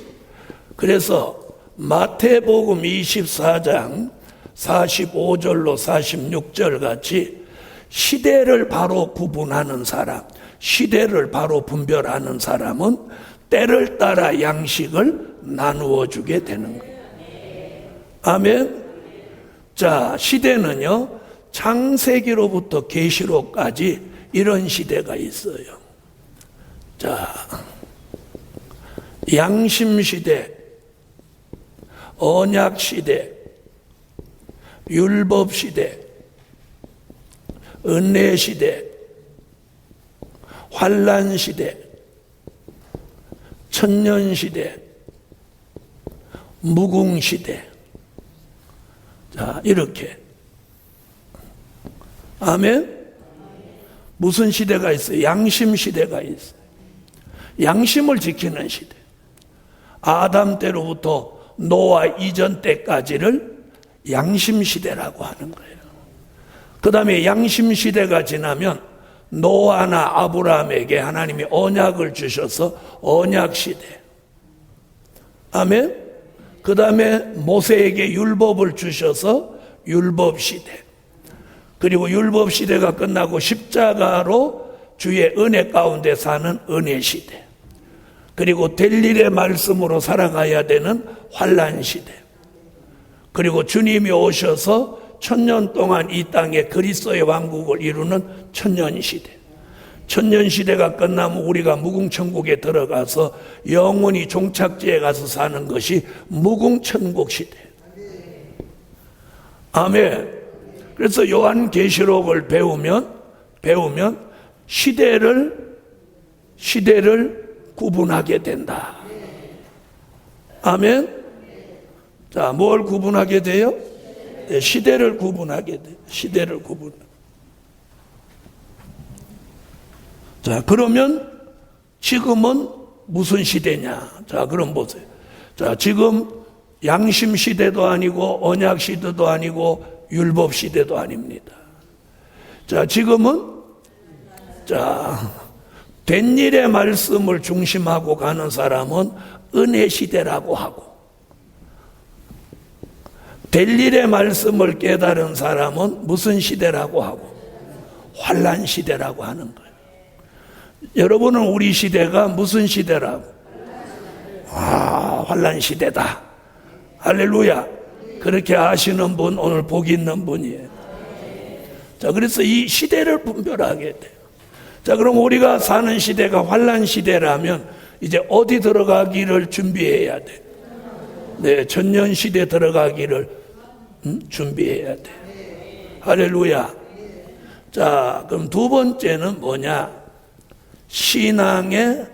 그래서 마태복음 24장 45절로 46절 같이 시대를 바로 구분하는 사람, 시대를 바로 분별하는 사람은 때를 따라 양식을 나누어 주게 되는 거예요. 아멘. 자, 시대는요, 창세기로부터 계시록까지 이런 시대가 있어요. 자, 양심시대, 언약시대, 율법시대, 은혜시대, 환란시대, 천년시대, 무궁시대. 자, 이렇게. 아멘? 무슨 시대가 있어요? 양심시대가 있어요. 양심을 지키는 시대. 아담 때로부터 노아 이전 때까지를 양심시대라고 하는 거예요. 그 다음에 양심시대가 지나면 노아나 아브라함에게 하나님이 언약을 주셔서 언약시대. 아멘? 그 다음에 모세에게 율법을 주셔서 율법시대. 그리고 율법시대가 끝나고 십자가로 주의 은혜 가운데 사는 은혜시대. 그리고 될 일의 말씀으로 살아가야 되는 환난시대. 그리고 주님이 오셔서 1000년 동안 이 땅에 그리스도의 왕국을 이루는 천년시대. 천년시대가 끝나면 우리가 무궁천국에 들어가서 영원히 종착지에 가서 사는 것이 무궁천국시대. 아멘. 그래서 요한계시록을 배우면 시대를 구분하게 된다. 아멘. 자, 뭘 구분하게 돼요? 네, 시대를 구분하게 돼요. 시대를 구분. 자, 그러면 지금은 무슨 시대냐? 자, 그럼 보세요. 자, 지금 양심 시대도 아니고 언약 시대도 아니고 율법 시대도 아닙니다. 자, 지금은 된 일의 말씀을 중심하고 가는 사람은 은혜 시대라고 하고, 될 일의 말씀을 깨달은 사람은 무슨 시대라고 하고, 환난 시대라고 하는 거예요. 여러분은 우리 시대가 무슨 시대라고? 환난 시대다. 할렐루야. 그렇게 아시는 분, 오늘 복 있는 분이에요. 자, 그래서 이 시대를 분별하게 돼요. 자, 그럼 우리가 사는 시대가 환난 시대라면 이제 어디 들어가기를 준비해야 돼? 네, 천년 시대 들어가기를 준비해야 돼. 할렐루야. 자, 그럼 두 번째는 뭐냐? 신앙의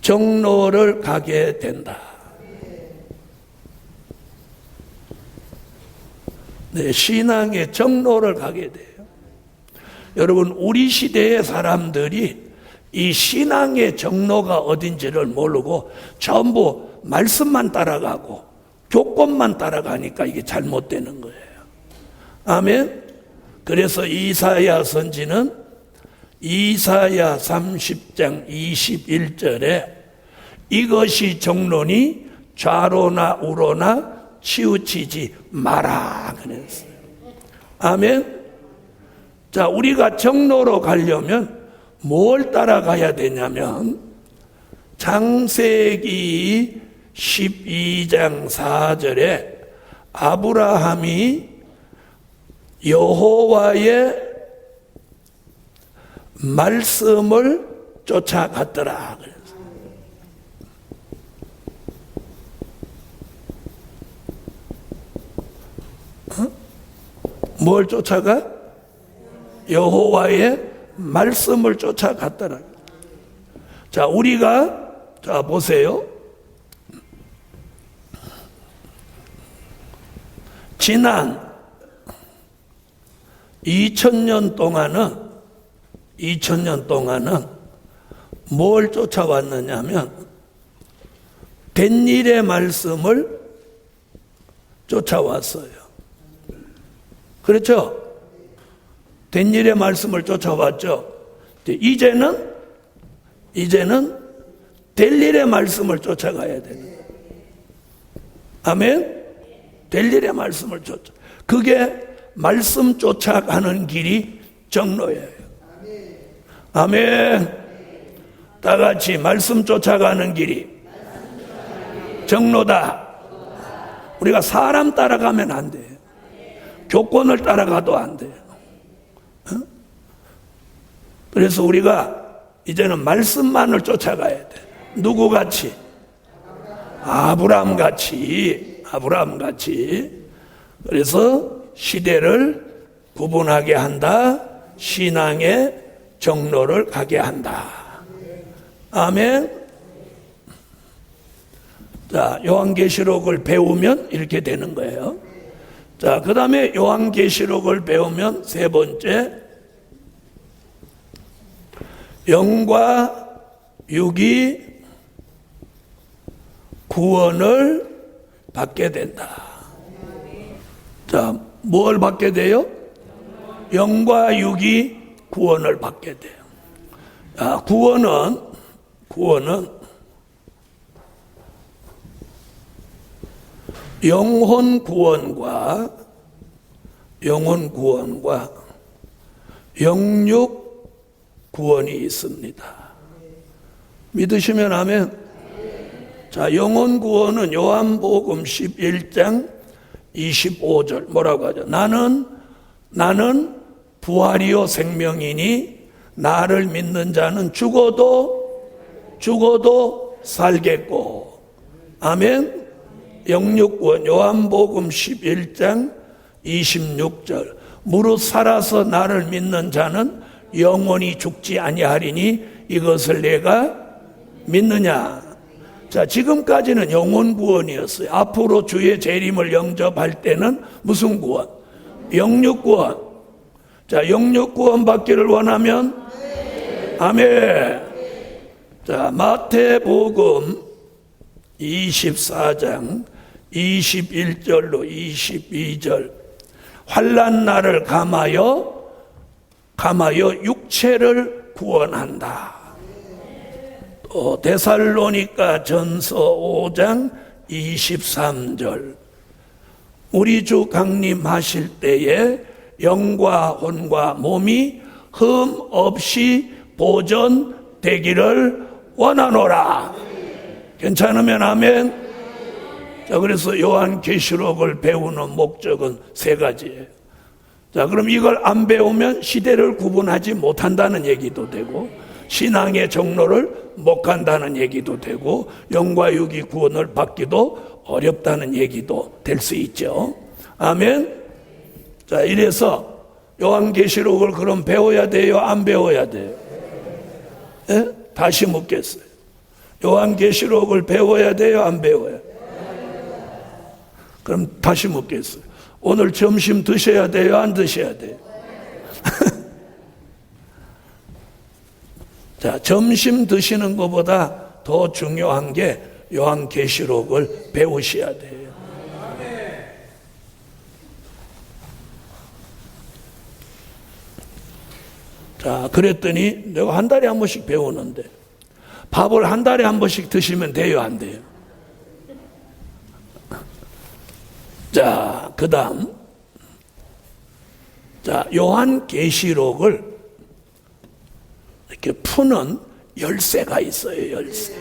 정로를 가게 된다. 네, 신앙의 정로를 가게 돼요. 여러분, 우리 시대의 사람들이 이 신앙의 정로가 어딘지를 모르고 전부 말씀만 따라가고 교권만 따라가니까 이게 잘못되는 거예요. 아멘. 그래서 이사야 선지는 이사야 30장 21절에 이것이 정론이 좌로나 우로나 치우치지 마라 그랬어요. 아멘. 자, 우리가 정로로 가려면 뭘 따라가야 되냐면 창세기 12장 4절에 아브라함이 여호와의 말씀을 쫓아갔더라. 뭘 쫓아가? 여호와의 말씀을 쫓아갔더라. 자, 우리가 자 보세요. 지난 2000년 동안은 뭘 쫓아왔느냐면 된 일의 말씀을 쫓아왔어요. 그렇죠? 된 일의 말씀을 쫓아왔죠. 이제는 될 일의 말씀을 쫓아가야 되는 거예요. 아멘? 될 일의 말씀을 쫓아. 그게 말씀 쫓아가는 길이 정로예요. 아멘. 다 같이 말씀 쫓아가는 길이 정로다. 우리가 사람 따라가면 안 돼요. 교권을 따라가도 안 돼요. 그래서 우리가 이제는 말씀만을 쫓아가야 돼. 누구같이? 아브라함같이. 그래서 시대를 구분하게 한다. 신앙의 정로를 가게 한다. 아멘. 자, 요한계시록을 배우면 이렇게 되는 거예요. 자, 그 다음에 요한계시록을 배우면 세 번째, 영과 육이 구원을 받게 된다. 자, 뭘 받게 돼요? 영과 육이 구원을 받게 돼요. 자, 구원은 영혼 구원과 영육 구원이 있습니다. 믿으시면 아멘. 자, 영혼 구원은 요한복음 11장 25절 뭐라고 하죠? 나는 부활이요 생명이니 나를 믿는 자는 죽어도 살겠고. 아멘. 영육구원 요한복음 11장 26절 무릇 살아서 나를 믿는 자는 영원히 죽지 아니하리니 이것을 내가 믿느냐. 자, 지금까지는 영혼 구원이었어요. 앞으로 주의 재림을 영접할 때는 무슨 구원? 영육 구원. 자, 영육 구원 받기를 원하면 아멘. 자, 마태복음 24장 21절로 22절 환난 날을 감하여 육체를 구원한다. 또 데살로니가 전서 5장 23절 우리 주 강림하실 때에 영과 혼과 몸이 흠 없이 보존되기를 원하노라. 괜찮으면 아멘. 자, 그래서 요한계시록을 배우는 목적은 세 가지예요. 자, 그럼 이걸 안 배우면 시대를 구분하지 못한다는 얘기도 되고 신앙의 정로를 못 간다는 얘기도 되고 영과 육이 구원을 받기도 어렵다는 얘기도 될 수 있죠. 아멘. 자, 이래서 요한계시록을 그럼 배워야 돼요? 안 배워야 돼요? 예? 다시 묻겠어요. 요한계시록을 배워야 돼요? 안 배워야 돼요? 그럼 다시 묻겠어요. 오늘 점심 드셔야 돼요? 안 드셔야 돼요? 자, 점심 드시는 것보다 더 중요한 게 요한계시록을 배우셔야 돼요. 자, 그랬더니 내가 한 달에 한 번씩 배우는데 밥을 한 달에 한 번씩 드시면 돼요? 안 돼요? 자, 그 다음. 자, 요한계시록을 이렇게 푸는 열쇠가 있어요, 열쇠.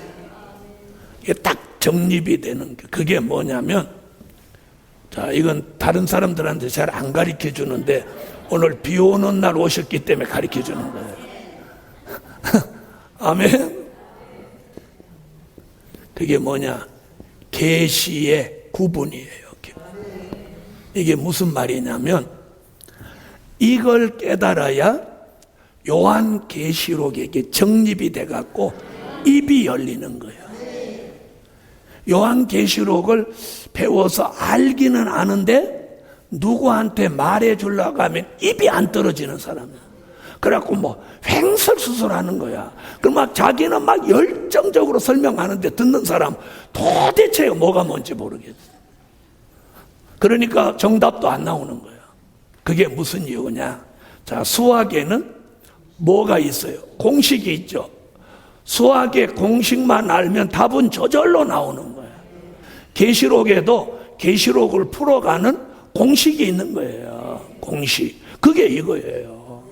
이게 딱 정립이 되는 게, 그게 뭐냐면, 자, 이건 다른 사람들한테 잘 안 가르쳐 주는데, 오늘 비 오는 날 오셨기 때문에 가르쳐 주는 거예요. 아멘. 그게 뭐냐? 계시의 구분이에요. 이게 무슨 말이냐면 이걸 깨달아야 요한계시록에게 정립이 돼갖고 입이 열리는 거예요. 요한계시록을 배워서 알기는 아는데 누구한테 말해주려고 하면 입이 안 떨어지는 사람이야. 그래갖고 뭐 횡설수설하는 거야. 그럼 막 자기는 막 열정적으로 설명하는데 듣는 사람 도대체 뭐가 뭔지 모르겠어. 그러니까 정답도 안 나오는 거예요. 그게 무슨 이유냐? 자, 수학에는 뭐가 있어요? 공식이 있죠. 수학의 공식만 알면 답은 저절로 나오는 거예요. 계시록에도 계시록을 풀어가는 공식이 있는 거예요. 공식. 그게 이거예요.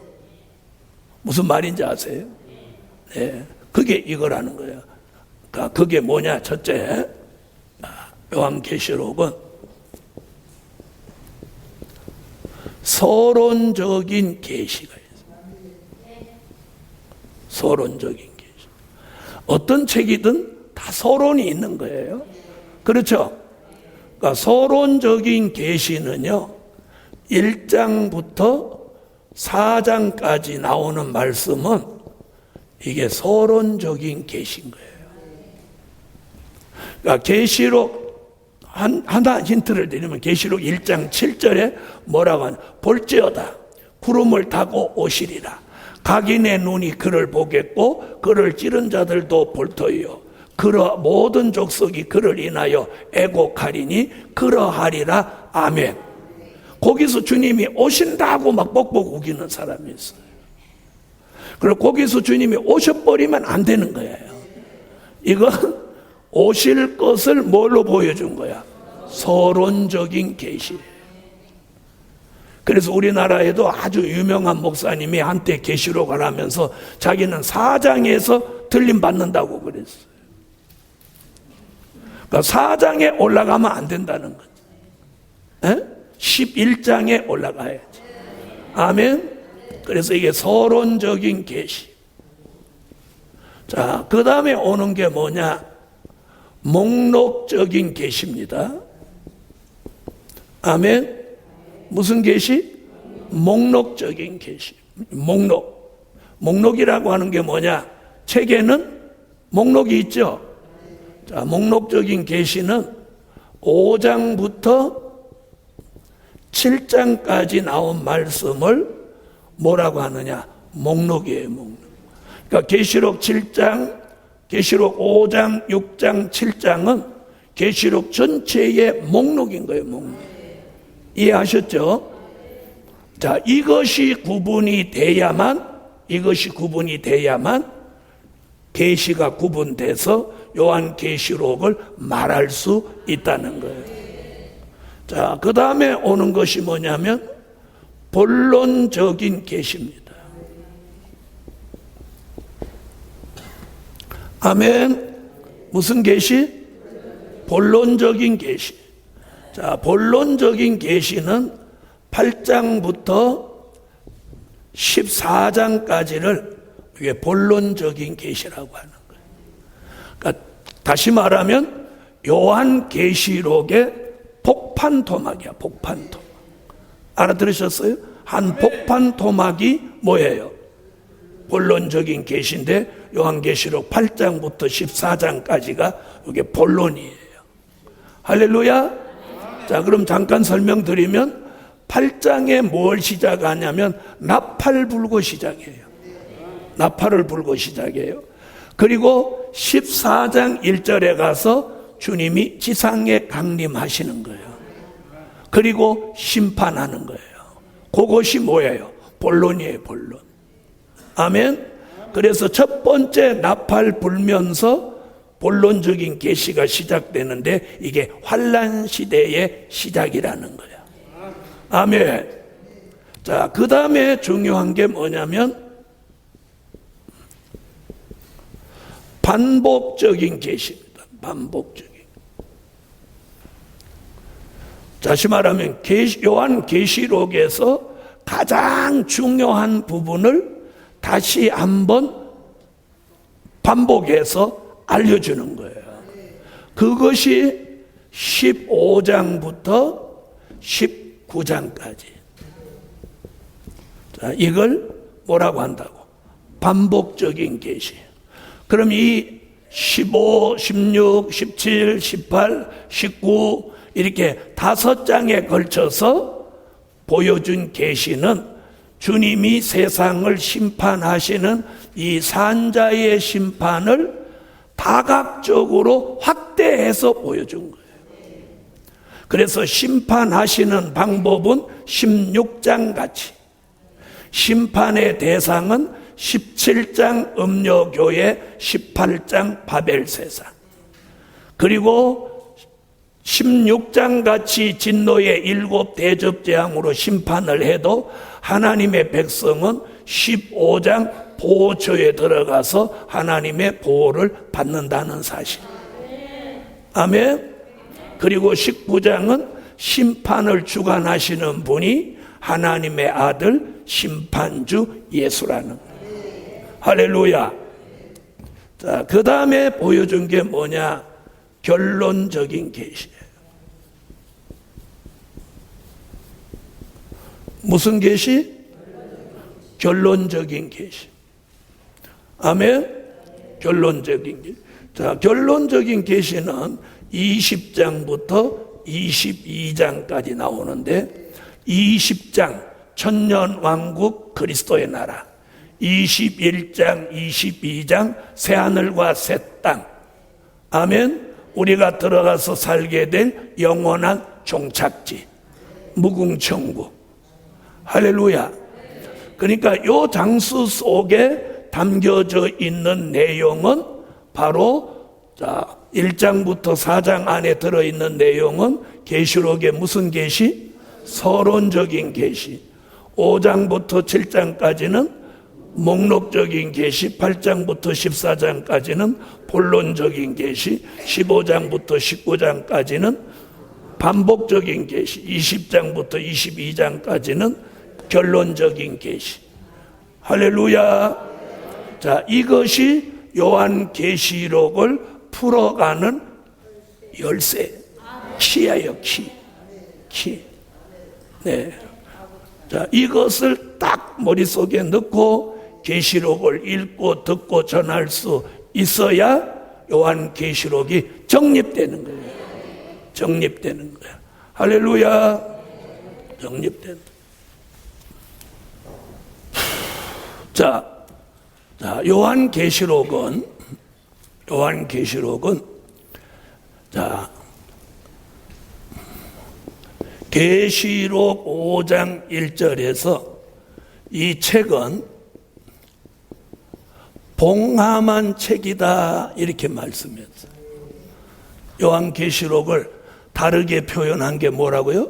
무슨 말인지 아세요? 네, 그게 이거라는 거예요. 그러니까 그게 뭐냐? 첫째, 요한계시록은 서론적인 계시가 있어요. 서론적인 계시. 어떤 책이든 다 서론이 있는 거예요. 그렇죠? 그러니까 서론적인 계시는요, 1장부터 4장까지 나오는 말씀은 이게 서론적인 계시인 거예요. 그러니까 계시록 하나 힌트를 드리면 계시록 1장 7절에 뭐라고 하냐? 볼지어다 구름을 타고 오시리라. 각인의 눈이 그를 보겠고 그를 찌른 자들도 볼 터이요. 그러 모든 족속이 그를 인하여 애곡하리니 그러하리라. 아멘. 거기서 주님이 오신다고 막 뻑뻑 우기는 사람이 있어요. 그리고 거기서 주님이 오셔버리면 안 되는 거예요. 이건 오실 것을 뭘로 보여준 거야? 서론적인 계시. 그래서 우리나라에도 아주 유명한 목사님이 한때 계시록을 하면서 자기는 4장에서 틀림 받는다고 그랬어요. 그러니까 4장에 올라가면 안 된다는 거죠. 11장에 올라가야지. 아멘. 그래서 이게 서론적인 계시. 자, 그 다음에 오는 게 뭐냐? 목록적인 계시입니다. 아멘. 무슨 계시? 목록적인 계시. 목록이라고 하는 게 뭐냐? 책에는 목록이 있죠. 자, 목록적인 계시는 5장부터 7장까지 나온 말씀을 뭐라고 하느냐? 목록이에요, 목록. 그러니까 계시록 7장, 계시록 5장, 6장, 7장은 계시록 전체의 목록인 거예요, 목록. 이해하셨죠? 자, 이것이 구분이 돼야만 계시가 구분돼서 요한계시록을 말할 수 있다는 거예요. 자, 그 다음에 오는 것이 뭐냐면 본론적인 계시입니다. 아멘. 무슨 계시? 본론적인 계시. 자, 본론적인 계시는 8장부터 14장까지를 이게 본론적인 계시라고 하는 거예요. 그러니까 다시 말하면 요한계시록의 복판 토막이야, 복판 토막. 알아들으셨어요? 한 복판 토막이 뭐예요? 본론적인 계시인데 요한계시록 8장부터 14장까지가 이게 본론이에요. 할렐루야. 자, 그럼 잠깐 설명드리면 8장에 뭘 시작하냐면 나팔 불고 시작해요. 나팔을 불고 시작해요. 그리고 14장 1절에 가서 주님이 지상에 강림하시는 거예요. 그리고 심판하는 거예요. 그것이 뭐예요? 본론이에요, 본론. 아멘. 그래서 첫 번째 나팔 불면서 본론적인 계시가 시작되는데 이게 환란 시대의 시작이라는 거예요. 아멘. 자, 그 다음에 중요한 게 뭐냐면 반복적인 계시입니다. 반복적인. 다시 말하면 요한계시록에서 가장 중요한 부분을 다시 한번 반복해서 알려주는 거예요. 그것이 15장부터 19장까지. 자, 이걸 뭐라고 한다고? 반복적인 계시. 그럼 이 15, 16, 17, 18, 19 이렇게 5장에 걸쳐서 보여준 계시는 주님이 세상을 심판하시는 이 산자의 심판을 다각적으로 확대해서 보여준 거예요. 그래서 심판하시는 방법은 16장 같이, 심판의 대상은 17장 음녀교회, 18장 바벨세상, 그리고 16장 같이 진노의 7 대접재앙으로 심판을 해도 하나님의 백성은 15장 보호처에 들어가서 하나님의 보호를 받는다는 사실. 아멘. 그리고 19장은 심판을 주관하시는 분이 하나님의 아들 심판주 예수라는 거예요. 할렐루야. 자, 그 다음에 보여준 게 뭐냐? 결론적인 계시예요. 무슨 계시? 결론적인 계시. 아멘. 결론적인 계시. 자, 결론적인 계시는 20장부터 22장까지 나오는데 20장 천년왕국 그리스도의 나라, 21장 22장 새하늘과 새 땅, 아멘. 우리가 들어가서 살게 될 영원한 종착지, 무궁천국. 할렐루야. 그러니까 이 장수 속에 담겨져 있는 내용은 바로 1장부터 4장 안에 들어있는 내용은 계시록의 무슨 계시? 서론적인 계시. 5장부터 7장까지는 목록적인 계시, 8장부터 14장까지는 본론적인 계시, 15장부터 19장까지는 반복적인 계시, 20장부터 22장까지는 결론적인 계시. 할렐루야. 자, 이것이 요한계시록을 풀어가는 열쇠, 키예요, 키. 네. 자, 이것을 딱 머릿속에 넣고 계시록을 읽고 듣고 전할 수 있어야 요한계시록이 정립되는 거예요. 정립되는 거야. 할렐루야. 정립된다. 자, 요한계시록은 자, 계시록 5장 1절에서 이 책은 봉함한 책이다 이렇게 말씀했어요. 요한계시록을 다르게 표현한 게 뭐라고요?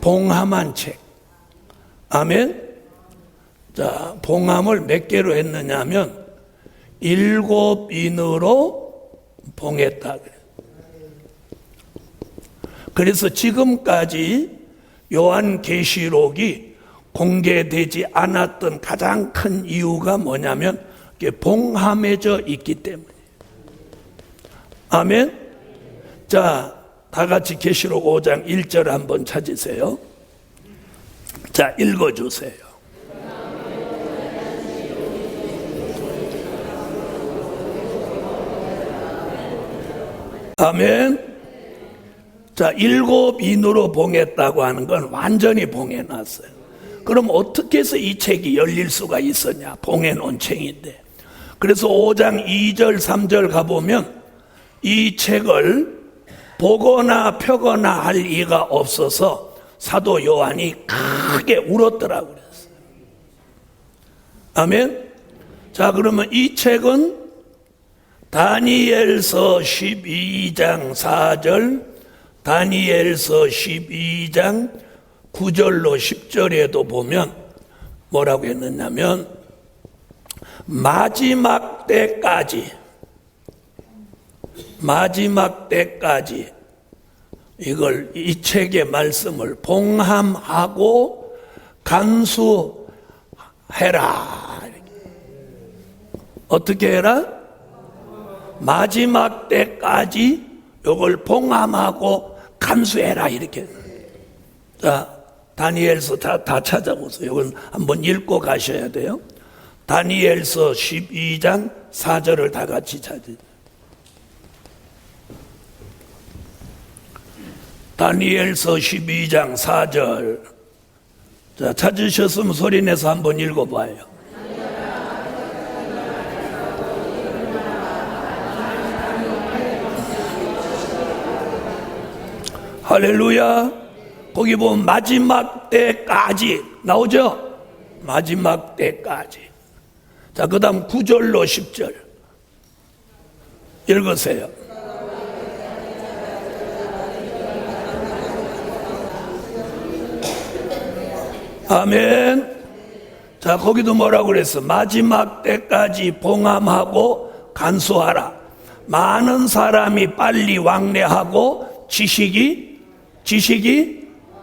봉함한 책. 아멘. 자, 봉함을 몇 개로 했느냐 하면 7인으로 봉했다. 그래서 지금까지 요한계시록이 공개되지 않았던 가장 큰 이유가 뭐냐면 봉함해져 있기 때문이에요. 아멘. 자, 다 같이 계시록 5장 1절 한번 찾으세요. 자, 읽어주세요. 아멘. 자, 7인으로 봉했다고 하는 건 완전히 봉해놨어요. 그럼 어떻게 해서 이 책이 열릴 수가 있었냐? 봉해놓은 책인데. 그래서 5장 2절 3절 가보면 이 책을 보거나 펴거나 할 이가 없어서 사도 요한이 크게 울었더라고 그랬어요. 아멘. 자, 그러면 이 책은 다니엘서 12장 4절, 다니엘서 12장 9절로 10절에도 보면 뭐라고 했느냐면 마지막 때까지 이걸 이 책의 말씀을 봉함하고 간수해라. 어떻게 해라? 마지막 때까지 이걸 봉함하고 간수해라 이렇게. 자, 다니엘서 다 찾아보세요. 이건 한번 읽고 가셔야 돼요. 다니엘서 12장 4절을 다 같이 찾으세요. 다니엘서 12장 4절. 자, 찾으셨으면 소리내서 한번 읽어봐요. 할렐루야. 거기 보면 마지막 때까지 나오죠? 마지막 때까지. 자, 그 다음 9절로 10절 읽으세요. 아멘. 자, 거기도 뭐라고 그랬어? 마지막 때까지 봉함하고 간수하라. 많은 사람이 빨리 왕래하고 지식이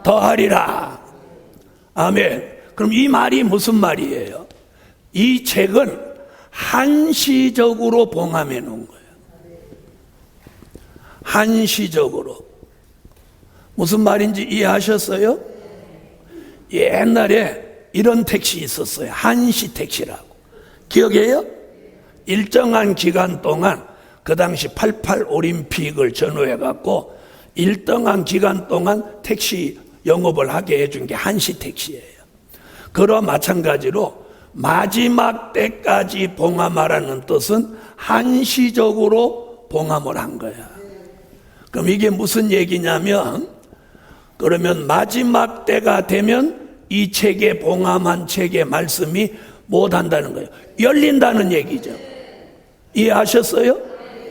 더하리라. 아멘. 그럼 이 말이 무슨 말이에요? 이 책은 한시적으로 봉함해 놓은 거예요. 한시적으로. 무슨 말인지 이해하셨어요? 옛날에 이런 택시 있었어요. 한시 택시라고. 기억해요? 일정한 기간 동안 그 당시 88 올림픽을 전후해 갖고 일정한 기간 동안 택시 영업을 하게 해준 게 한시 택시예요. 그와 마찬가지로 마지막 때까지 봉함하라는 뜻은 한시적으로 봉함을 한 거야. 그럼 이게 무슨 얘기냐면, 그러면 마지막 때가 되면 이 책에 봉함한 책의 말씀이 못한다는 거예요. 열린다는 얘기죠. 이해하셨어요?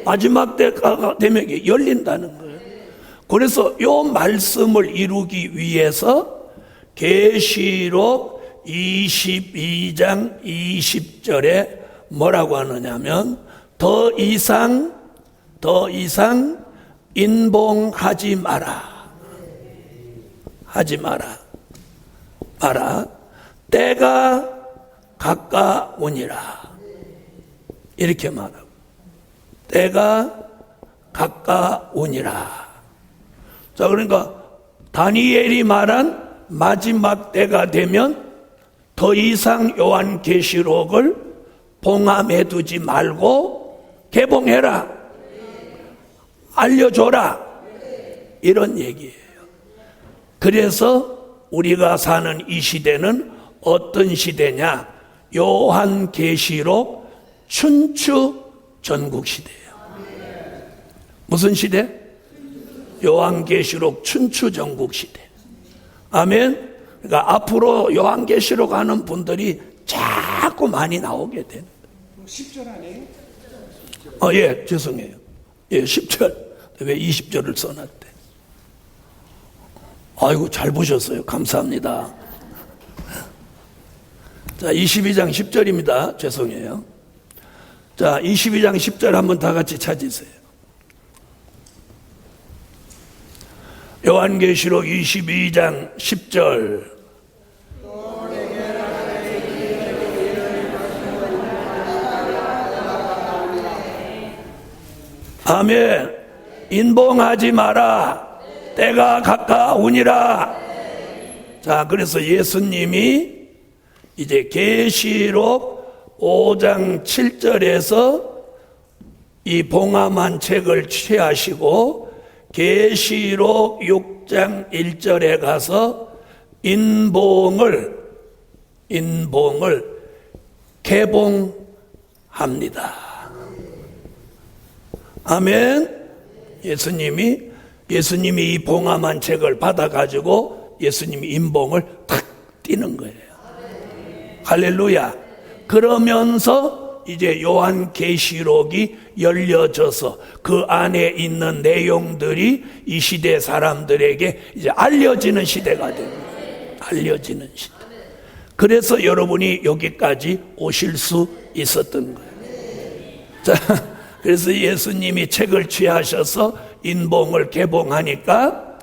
마지막 때가 되면 이게 열린다는 거예요. 그래서 이 말씀을 이루기 위해서 계시록 22장 20절에 뭐라고 하느냐면, 더 이상 인봉하지 마라. 하지 마라. 때가 가까우니라. 이렇게 말하고, 때가 가까우니라. 자, 그러니까 다니엘이 말한 마지막 때가 되면 더 이상 요한계시록을 봉함해 두지 말고 개봉해라. 알려줘라. 이런 얘기예요. 그래서 우리가 사는 이 시대는 어떤 시대냐? 요한계시록 춘추 전국 시대예요. 무슨 시대? 요한계시록 춘추 전국 시대. 아멘. 그러니까 앞으로 요한계시록 하는 분들이 자꾸 많이 나오게 됩니다. 10절 아니에요? 예, 죄송해요. 예, 10절. 왜 20절을 써놨대? 아이고, 잘 보셨어요. 감사합니다. 자, 22장 10절입니다. 죄송해요. 자, 22장 10절 한번 다 같이 찾으세요. 요한계시록 22장 10절. 아멘. 인봉하지 마라. 때가 가까우니라. 자, 그래서 예수님이 이제 계시록 5장 7절에서 이 봉함한 책을 취하시고 계시록 6장 1절에 가서 인봉을 개봉합니다. 아멘. 예수님이 이 봉함한 책을 받아가지고 예수님이 인봉을 탁 띄는 거예요. 할렐루야. 그러면서 이제 요한계시록이 열려져서 그 안에 있는 내용들이 이 시대 사람들에게 이제 알려지는 시대가 됩니다. 알려지는 시대. 그래서 여러분이 여기까지 오실 수 있었던 거예요. 자, 그래서 예수님이 책을 취하셔서 인봉을 개봉하니까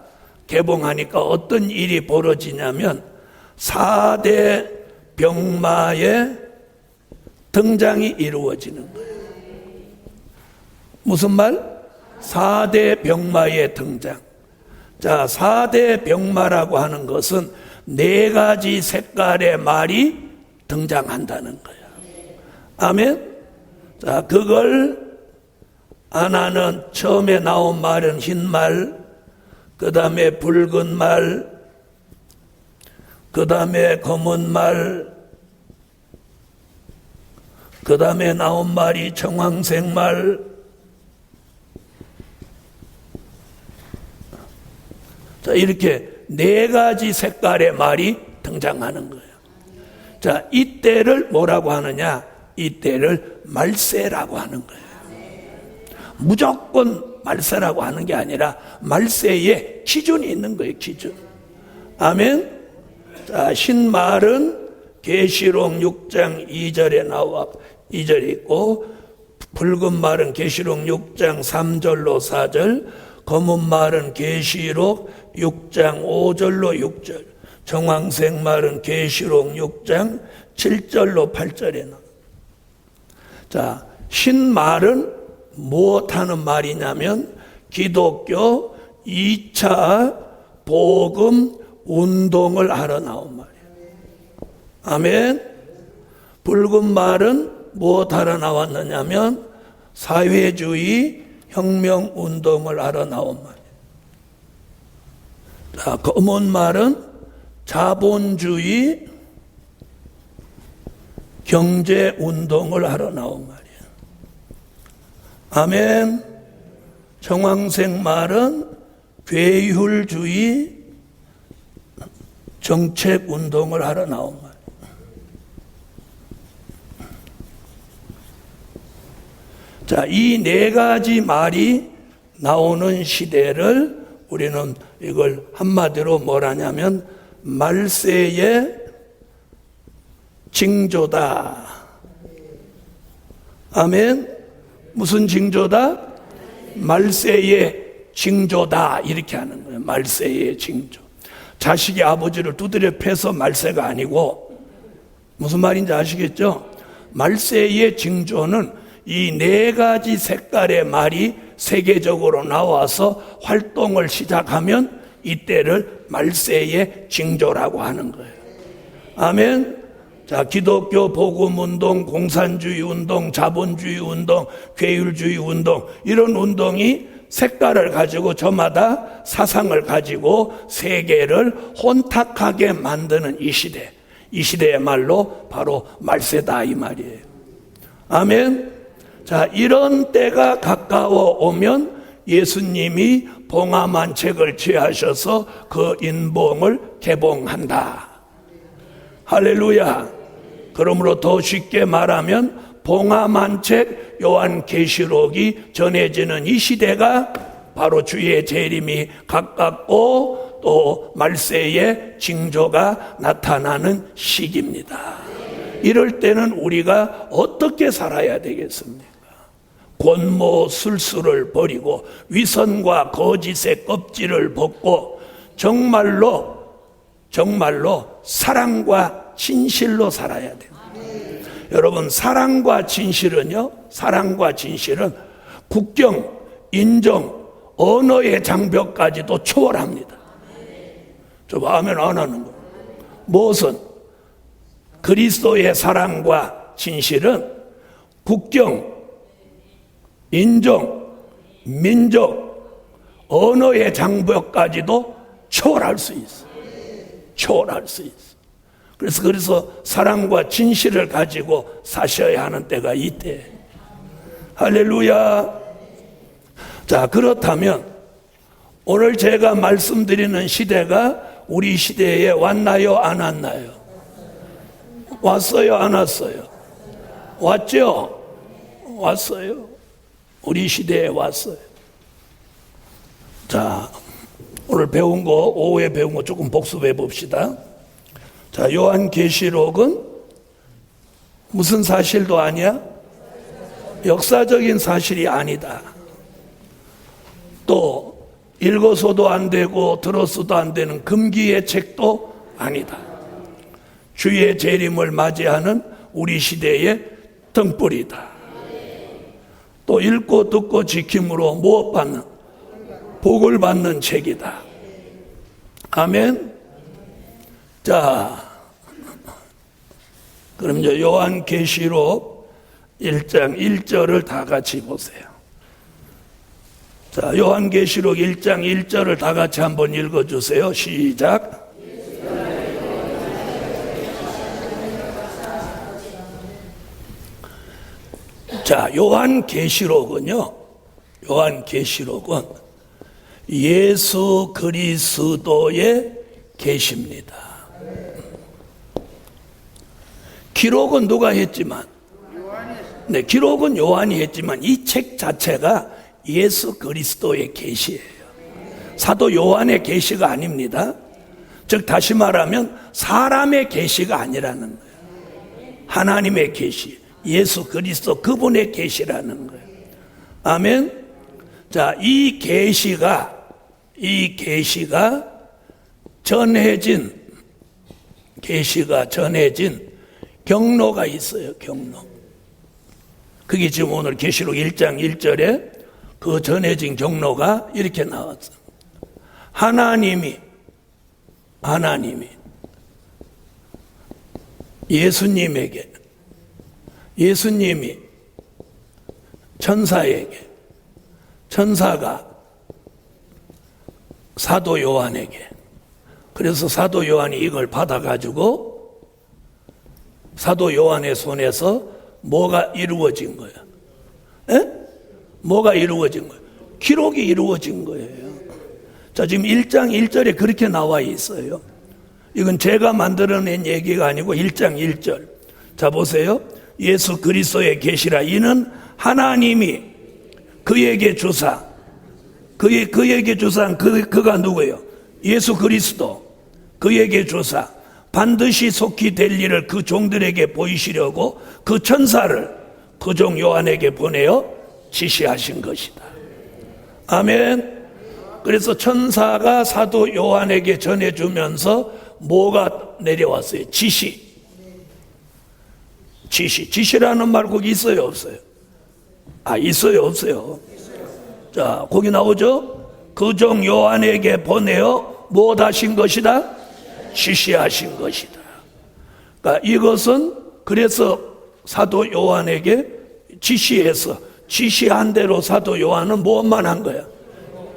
어떤 일이 벌어지냐면 4대 병마의 등장이 이루어지는 거예요. 무슨 말? 4대 병마의 등장. 자, 4대 병마라고 하는 것은 4가지 색깔의 말이 등장한다는 거예요. 아멘? 자, 그걸 하나는 처음에 나온 말은 흰 말, 그 다음에 붉은 말, 그 다음에 검은 말, 그 다음에 나온 말이 청황색 말, 자, 이렇게 4가지 색깔의 말이 등장하는 거예요. 자, 이때를 뭐라고 하느냐? 이때를 말세라고 하는 거예요. 무조건 말세라고 하는 게 아니라 말세에 기준이 있는 거예요. 기준. 아멘. 자, 흰말은 계시록 6장 2절에 나와 2절에 있고, 붉은 말은 계시록 6장 3절로 4절, 검은 말은 계시록 6장 5절로 6절, 정황색 말은 계시록 6장 7절로 8절에 나와. 자, 흰말은 무엇하는 말이냐면 기독교 2차 복음 운동을 하러 나온 말이에요. 아멘. 붉은 말은 무엇하러 나왔느냐면 사회주의 혁명운동을 하러 나온 말이에요. 자, 검은 말은 자본주의 경제운동을 하러 나온 말이에요. 아멘. 정황색 말은 괴율주의 정책운동을 하러 나온 말이에요. 자, 이 네 가지 말이 나오는 시대를 우리는 이걸 한마디로 뭐라냐면 말세의 징조다. 아멘. 무슨 징조다? 말세의 징조다. 이렇게 하는 거예요. 말세의 징조. 자식이 아버지를 두드려 패서 말세가 아니고, 무슨 말인지 아시겠죠? 말세의 징조는 이 네 가지 색깔의 말이 세계적으로 나와서 활동을 시작하면 이때를 말세의 징조라고 하는 거예요. 아멘. 자, 기독교 복음운동, 공산주의 운동, 자본주의 운동, 괴율주의 운동, 이런 운동이 색깔을 가지고 저마다 사상을 가지고 세계를 혼탁하게 만드는 이 시대, 이 시대의 말로 바로 말세다 이 말이에요. 아멘. 자, 이런 때가 가까워 오면 예수님이 봉화만책을 취하셔서 그 인봉을 개봉한다. 할렐루야. 그러므로 더 쉽게 말하면 봉화만책 요한계시록이 전해지는 이 시대가 바로 주의 재림이 가깝고 또 말세의 징조가 나타나는 시기입니다. 이럴 때는 우리가 어떻게 살아야 되겠습니까? 권모술수를 버리고 위선과 거짓의 껍질을 벗고 정말로 사랑과 진실로 살아야 돼요. 여러분, 사랑과 진실은요, 사랑과 진실은 국경, 인종, 언어의 장벽까지도 초월합니다. 좀 아멘 안 하는 거예요. 무엇은? 그리스도의 사랑과 진실은 국경, 인종, 민족, 언어의 장벽까지도 초월할 수 있어. 초월할 수 있어. 그래서 사랑과 진실을 가지고 사셔야 하는 때가 이때. 할렐루야. 자, 그렇다면 오늘 제가 말씀드리는 시대가 우리 시대에 왔나요? 안 왔나요? 왔어요? 안 왔어요? 왔죠? 왔어요. 우리 시대에 왔어요. 자, 오늘 배운 거, 오후에 배운 거 조금 복습해 봅시다. 자, 요한계시록은 무슨 사실도 아니야? 역사적인 사실이 아니다. 또 읽어서도 안 되고 들어서도 안 되는 금기의 책도 아니다. 주의 재림을 맞이하는 우리 시대의 등불이다. 또 읽고 듣고 지킴으로 무엇 받는? 복을 받는 책이다. 아멘. 자, 그럼 이제 요한계시록 1장 1절을 다 같이 보세요. 자, 요한계시록 1장 1절을 다 같이 한번 읽어주세요. 시작. 자, 요한계시록은 예수 그리스도의 계시입니다. 기록은 누가 했지만, 네, 기록은 요한이 했지만 이 책 자체가 예수 그리스도의 계시예요. 사도 요한의 계시가 아닙니다. 즉 다시 말하면 사람의 계시가 아니라는 거예요. 하나님의 계시, 예수 그리스도 그분의 계시라는 거예요. 아멘. 자, 이 계시가 전해진 경로가 있어요. 경로. 그게 지금 오늘 계시록 1장 1절에 그 전해진 경로가 이렇게 나왔어요. 하나님이 예수님에게 예수님이 천사에게, 천사가 사도 요한에게, 그래서 사도 요한이 이걸 받아가지고 사도 요한의 손에서 뭐가 이루어진 거예요? 에? 뭐가 이루어진 거예요? 기록이 이루어진 거예요. 자, 지금 1장 1절에 그렇게 나와 있어요. 이건 제가 만들어낸 얘기가 아니고 1장 1절. 자, 보세요. 예수 그리스도의 계시라. 이는 하나님이 그에게 주사, 그에게 주사한 그가 누구예요? 예수 그리스도. 그에게 주사 반드시 속히 될 일을 그 종들에게 보이시려고 그 천사를 그 종 요한에게 보내어 지시하신 것이다. 아멘. 그래서 천사가 사도 요한에게 전해주면서 뭐가 내려왔어요? 지시라는 말 거기 있어요, 없어요? 있어요, 없어요? 자, 거기 나오죠? 그 종 요한에게 보내어 뭐 하신 것이다? 지시하신 것이다. 그러니까 이것은 그래서 사도 요한에게 지시해서 지시한 대로 사도 요한은 무엇만 한 거야?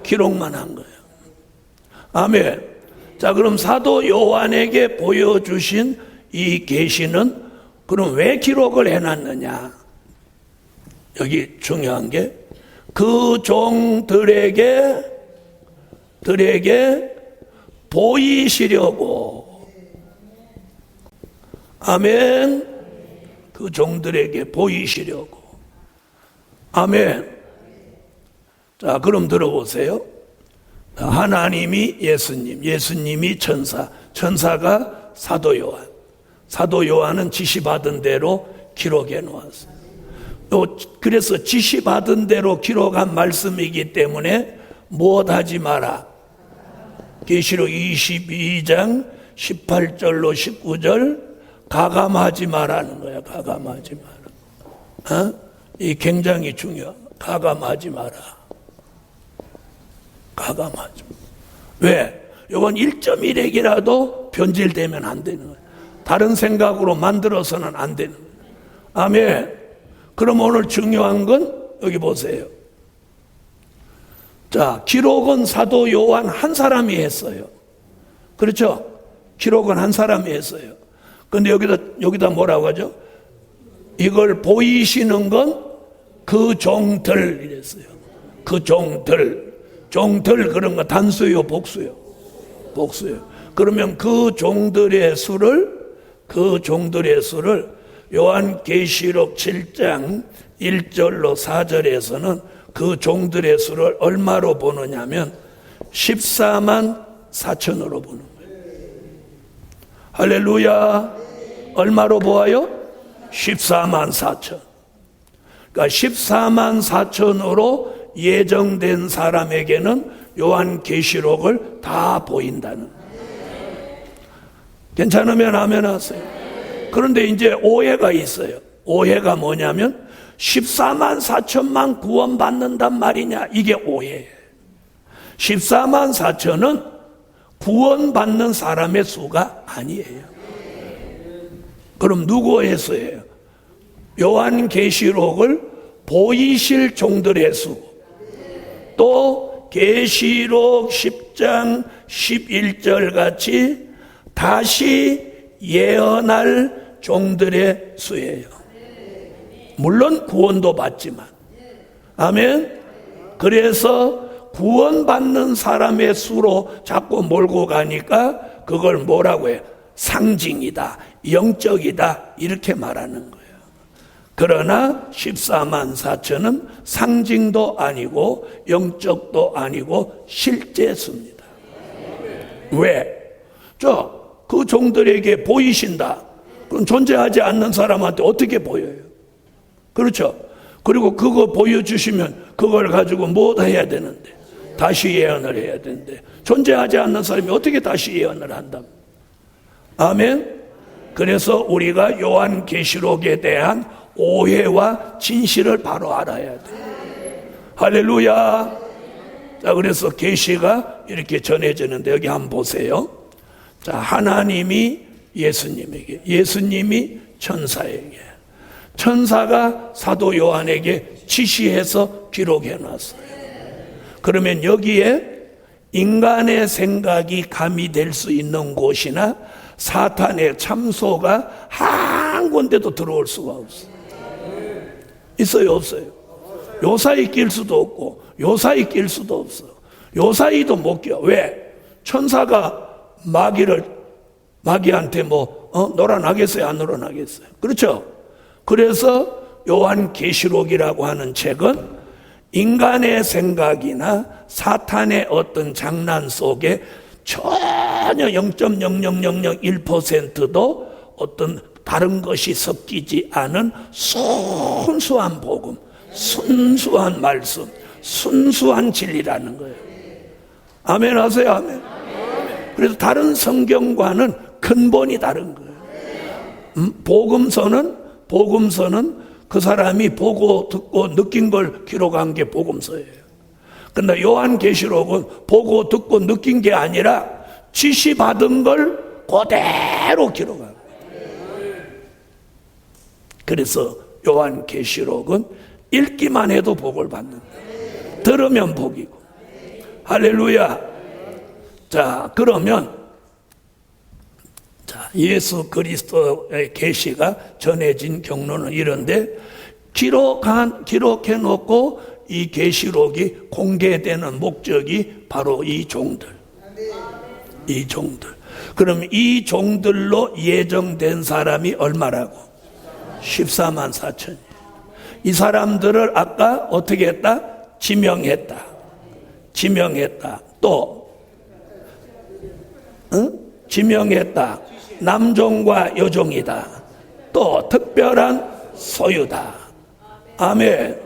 기록만 한 거야. 아멘. 자, 그럼 사도 요한에게 보여주신 이 계시는 그럼 왜 기록을 해놨느냐? 여기 중요한 게 그 종들에게 보이시려고. 아멘. 그 종들에게 보이시려고. 아멘. 자, 그럼 들어보세요. 하나님이 예수님, 예수님이 천사, 천사가 사도 요한, 사도 요한은 지시받은 대로 기록해 놓았어요. 그래서 지시받은 대로 기록한 말씀이기 때문에 무엇하지 마라. 계시록 22장 18절로 19절 가감하지 마라는 거야. 가감하지 마라. 이 굉장히 중요한. 가감하지 마라. 가감하지 마라. 왜? 이건 1.1핵이라도 변질되면 안 되는 거야. 다른 생각으로 만들어서는 안 되는 거야. 아멘. 그럼 오늘 중요한 건 여기 보세요. 자, 기록은 사도 요한 한 사람이 했어요. 그렇죠? 기록은 한 사람이 했어요. 근데 여기다 뭐라고 하죠? 이걸 보이시는 건 그 종들 이랬어요. 그 종들 그런 거 단수요, 복수요? 복수요. 그러면 그 종들의 수를 요한계시록 7장 1절로 4절에서는 그 종들의 수를 얼마로 보느냐면 14만 4천으로 보는 거예요. 할렐루야. 얼마로 보아요? 14만 4천. 그러니까 14만 4천으로 예정된 사람에게는 요한계시록을 다 보인다는 거예요. 괜찮으면 아멘 하세요. 그런데 이제 오해가 있어요. 오해가 뭐냐면 14만 4천만 구원받는단 말이냐, 이게 오해예요. 14만 4천은 구원받는 사람의 수가 아니에요. 그럼 누구의 수예요? 요한계시록을 보이실 종들의 수, 또 계시록 10장 11절 같이 다시 예언할 종들의 수예요. 물론 구원도 받지만. 아멘. 그래서 구원받는 사람의 수로 자꾸 몰고 가니까 그걸 뭐라고 해요? 상징이다, 영적이다, 이렇게 말하는 거예요. 그러나 14만 4천은 상징도 아니고 영적도 아니고 실제 수입니다. 왜? 그 종들에게 보이신다. 그럼 존재하지 않는 사람한테 어떻게 보여요? 그렇죠? 그리고 그거 보여주시면 그걸 가지고 뭐 해야 되는데? 다시 예언을 해야 되는데 존재하지 않는 사람이 어떻게 다시 예언을 한다? 아멘? 그래서 우리가 요한계시록에 대한 오해와 진실을 바로 알아야 돼. 할렐루야. 자, 그래서 계시가 이렇게 전해지는데 여기 한번 보세요. 자, 하나님이 예수님에게, 예수님이 천사에게. 천사가 사도 요한에게 지시해서 기록해 놨어요. 그러면 여기에 인간의 생각이 가미될 수 있는 곳이나 사탄의 참소가 한 군데도 들어올 수가 없어요. 있어요, 없어요? 요사이 낄 수도 없고 요사이 낄 수도 없어. 요사이도 못 껴. 왜? 천사가 마귀한테 놀아나겠어요, 안 놀아나겠어요? 그렇죠? 그래서 요한계시록이라고 하는 책은 인간의 생각이나 사탄의 어떤 장난 속에 전혀 0.00001%도 어떤 다른 것이 섞이지 않은 순수한 복음, 순수한 말씀, 순수한 진리라는 거예요. 아멘 하세요, 아멘. 그래서 다른 성경과는 근본이 다른 거예요. 복음서는 그 사람이 보고 듣고 느낀 걸 기록한 게 복음서예요. 그런데 요한계시록은 보고 듣고 느낀 게 아니라 지시받은 걸 그대로 기록한 거예요. 그래서 요한계시록은 읽기만 해도 복을 받는 거예요. 들으면 복이고. 할렐루야. 자, 그러면 예수 그리스도의 계시가 전해진 경로는 이런데, 기록해 놓고 이 계시록이 공개되는 목적이 바로 이 종들. 그럼 이 종들로 예정된 사람이 얼마라고? 14만 4천이. 이 사람들을 아까 어떻게 했다? 지명했다. 또 지명했다. 남종과 여종이다. 또 특별한 소유다. 아멘.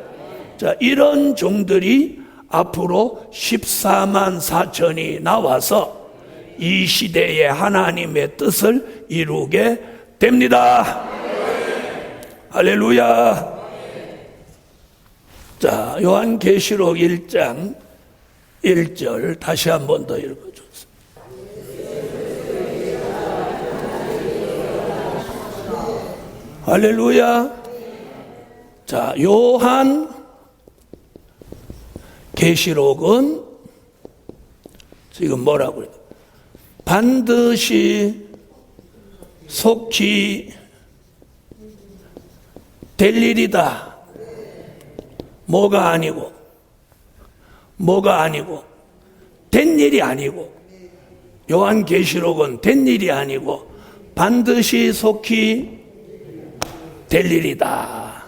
자, 이런 종들이 앞으로 14만 4천이 나와서 이 시대에 하나님의 뜻을 이루게 됩니다. 할렐루야. 자, 요한계시록 1장 1절 다시 한 번 더 읽어주세요. 할렐루야. 자, 요한 계시록은 지금 뭐라고 해요? 반드시 속히 될 일이다. 뭐가 아니고 된 일이 아니고, 요한계시록은 된 일이 아니고 반드시 속히 될 일이다.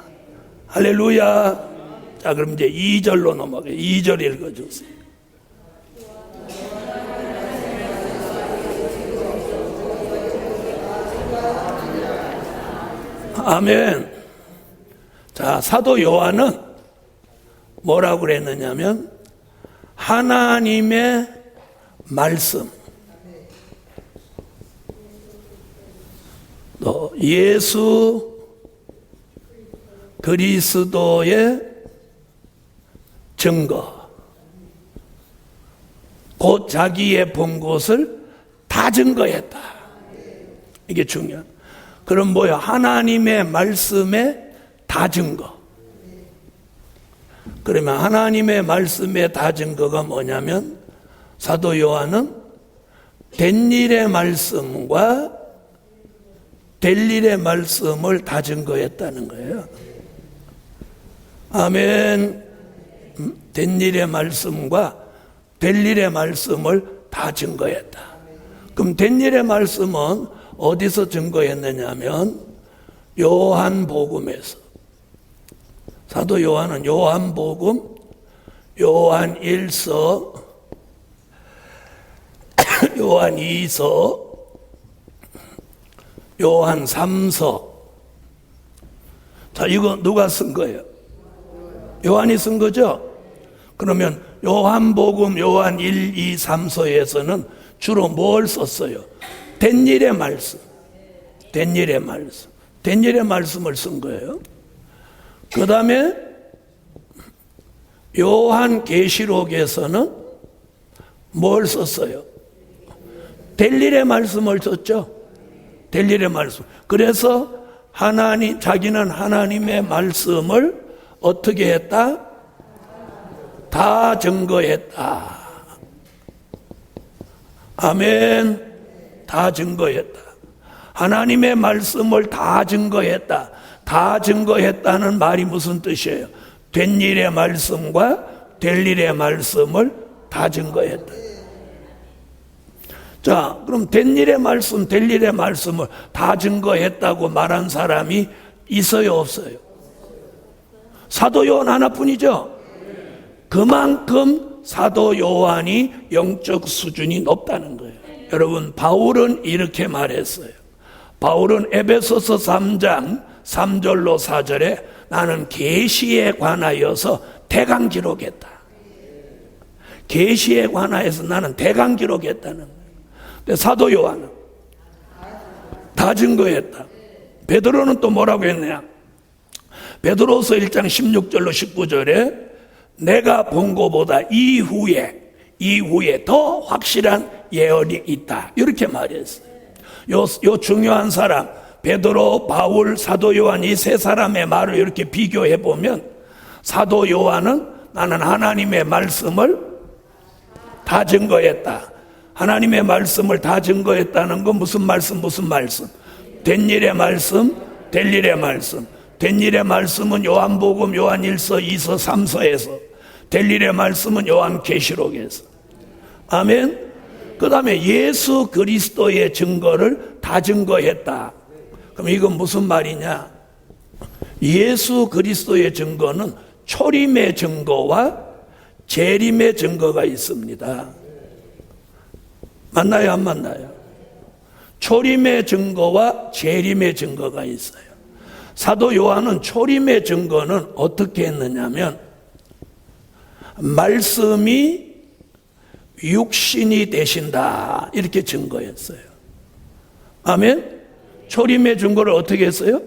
할렐루야. 자, 그럼 이제 2절로 넘어가요. 2절 읽어주세요. 아멘. 자, 사도 요한은 뭐라고 그랬느냐면, 하나님의 말씀, 또 예수 그리스도의 증거, 곧 자기의 본 것을 다 증거했다. 이게 중요한. 그럼 뭐야? 하나님의 말씀의 다 증거. 그러면 하나님의 말씀의 다 증거가 뭐냐면, 사도 요한은 된 일의 말씀과 될 일의 말씀을 다 증거했다는 거예요. 아멘. 된 일의 말씀과 될 일의 말씀을 다 증거했다. 그럼 된 일의 말씀은 어디서 증거했느냐면 요한복음에서. 사도 요한은 요한복음, 요한 1서, 요한 2서, 요한 3서. 자, 이거 누가 쓴 거예요? 요한이 쓴 거죠? 그러면 요한복음, 요한 1, 2, 3서에서는 주로 뭘 썼어요? 된 일의 말씀. 된 일의 말씀을 쓴 거예요. 그 다음에 요한계시록에서는 뭘 썼어요? 될 일의 말씀을 썼죠. 될 일의 말씀. 그래서 자기는 하나님의 말씀을 어떻게 했다? 다 증거했다. 아멘. 다 증거했다. 하나님의 말씀을 다 증거했다. 다 증거했다는 말이 무슨 뜻이에요? 된 일의 말씀과 될 일의 말씀을 다 증거했다. 자, 그럼 된 일의 말씀, 될 일의 말씀을 다 증거했다고 말한 사람이 있어요, 없어요? 사도 요한 하나뿐이죠? 그만큼 사도 요한이 영적 수준이 높다는 거예요. 여러분, 바울은 이렇게 말했어요. 바울은 에베소서 3장 3절로 4절에 나는 계시에 관하여서 대강 기록했다. 계시에 관하여서 나는 대강 기록했다는 거예요. 근데 사도 요한은 다 증거했다. 베드로는 또 뭐라고 했냐? 베드로서 1장 16절로 19절에 내가 본 것보다 이후에 더 확실한 예언이 있다. 이렇게 말했어요. 요 중요한 사람 베드로, 바울, 사도 요한 이 세 사람의 말을 이렇게 비교해 보면 사도 요한은 나는 하나님의 말씀을 다 증거했다. 하나님의 말씀을 다 증거했다는 건 무슨 말씀? 된 일의 말씀, 될 일의 말씀. 된 일의 말씀은 요한복음, 요한일서, 2서, 3서에서, 될 일의 말씀은 요한계시록에서. 아멘. 그 다음에 예수 그리스도의 증거를 다 증거했다. 그럼 이건 무슨 말이냐? 예수 그리스도의 증거는 초림의 증거와 재림의 증거가 있습니다. 맞나요, 안 맞나요? 초림의 증거와 재림의 증거가 있어요. 사도 요한은 초림의 증거는 어떻게 했느냐면 말씀이 육신이 되신다 이렇게 증거했어요. 아멘. 초림의 증거를 어떻게 했어요?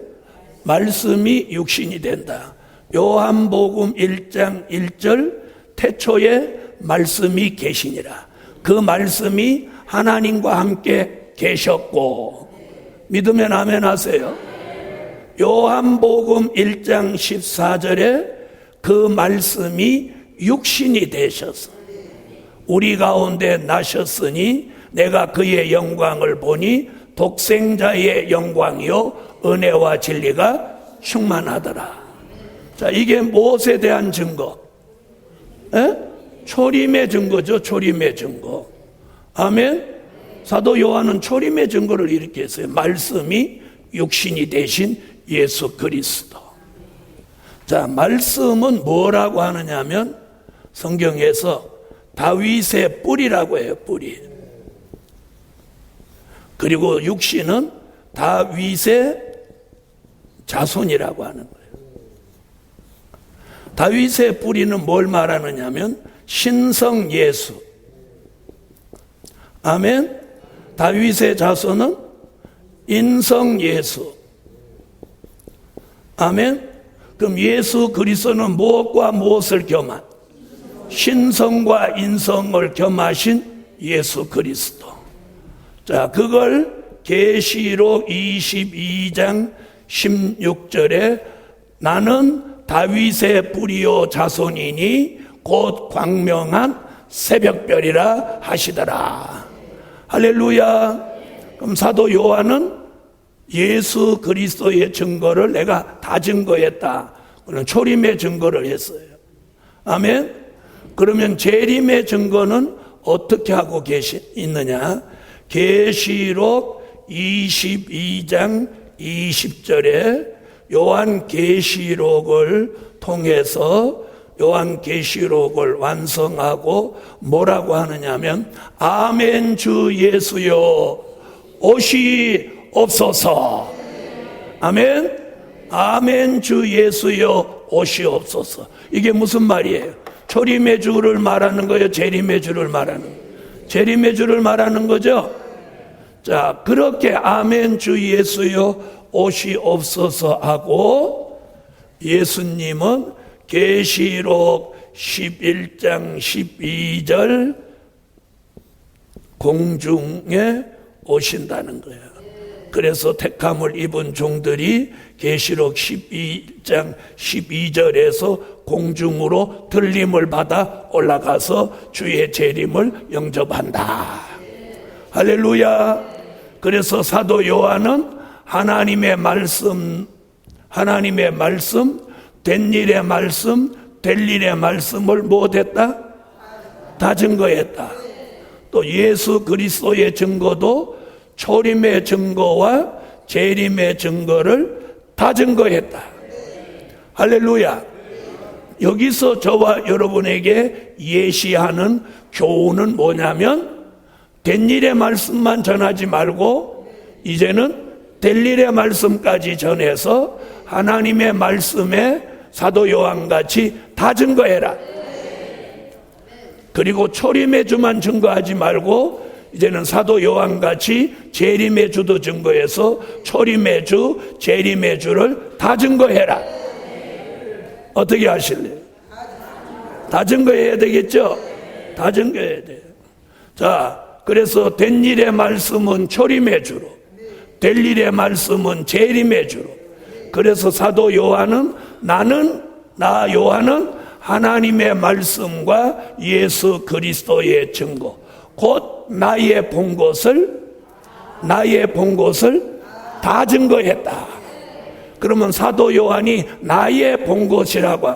말씀이 육신이 된다. 요한복음 1장 1절 태초에 말씀이 계시니라. 그 말씀이 하나님과 함께 계셨고, 믿으면 아멘 하세요. 요한복음 1장 14절에 그 말씀이 육신이 되셔서 우리 가운데 나셨으니 내가 그의 영광을 보니 독생자의 영광이요 은혜와 진리가 충만하더라. 자, 이게 무엇에 대한 증거? 초림의 증거죠. 초림의 증거. 아멘. 사도 요한은 초림의 증거를 이렇게 했어요. 말씀이 육신이 되신 예수 그리스도. 자, 말씀은 뭐라고 하느냐면 성경에서 다윗의 뿌리라고 해요. 뿌리. 그리고 육신은 다윗의 자손이라고 하는 거예요. 다윗의 뿌리는 뭘 말하느냐면 신성 예수. 아멘. 다윗의 자손은 인성 예수. 아멘. 그럼 예수 그리스도는 무엇과 무엇을 겸한? 신성과 인성을 겸하신 예수 그리스도. 자, 그걸 계시록 22장 16절에 나는 다윗의 뿌리요 자손이니 곧 광명한 새벽별이라 하시더라. 할렐루야. 그럼 사도 요한은 예수 그리스도의 증거를 내가 다 증거했다. 그런 초림의 증거를 했어요. 아멘. 그러면 재림의 증거는 어떻게 하고 있느냐? 계시록 22장 20절에 요한계시록을 통해서 요한계시록을 완성하고 뭐라고 하느냐면 아멘 주 예수여 옷이 없소서. 아멘. 아멘 주 예수여 옷이 없소서. 이게 무슨 말이에요? 초림의 주를 말하는 거예요? 재림의 주를 말하는 거예요? 재림의 주를 말하는 거죠? 자, 그렇게 아멘 주 예수여 옷이 없어서 하고 예수님은 계시록 11장 12절 공중에 오신다는 거예요. 그래서 택함을 입은 종들이 계시록 12장 12절에서 공중으로 들림을 받아 올라가서 주의 재림을 영접한다. 할렐루야. 그래서 사도 요한은 하나님의 말씀, 된 일의 말씀, 될 일의 말씀을 못했다? 다 증거했다. 또 예수 그리스도의 증거도 초림의 증거와 재림의 증거를 다 증거했다. 할렐루야. 여기서 저와 여러분에게 예시하는 교훈은 뭐냐면, 된 일의 말씀만 전하지 말고 이제는 될 일의 말씀까지 전해서 하나님의 말씀에 사도 요한같이 다 증거해라. 그리고 초림의 주만 증거하지 말고 이제는 사도 요한같이 재림의 주도 증거해서 초림의 주, 재림의 주를 다 증거해라. 어떻게 하실래요? 다 증거해야 되겠죠? 다 증거해야 돼요. 자, 그래서 된 일의 말씀은 초림의 주로, 될 일의 말씀은 재림의 주로. 그래서 사도 요한은 나 요한은 하나님의 말씀과 예수 그리스도의 증거, 곧 나의 본 것을 다 증거했다. 그러면 사도 요한이 나의 본 것이라고,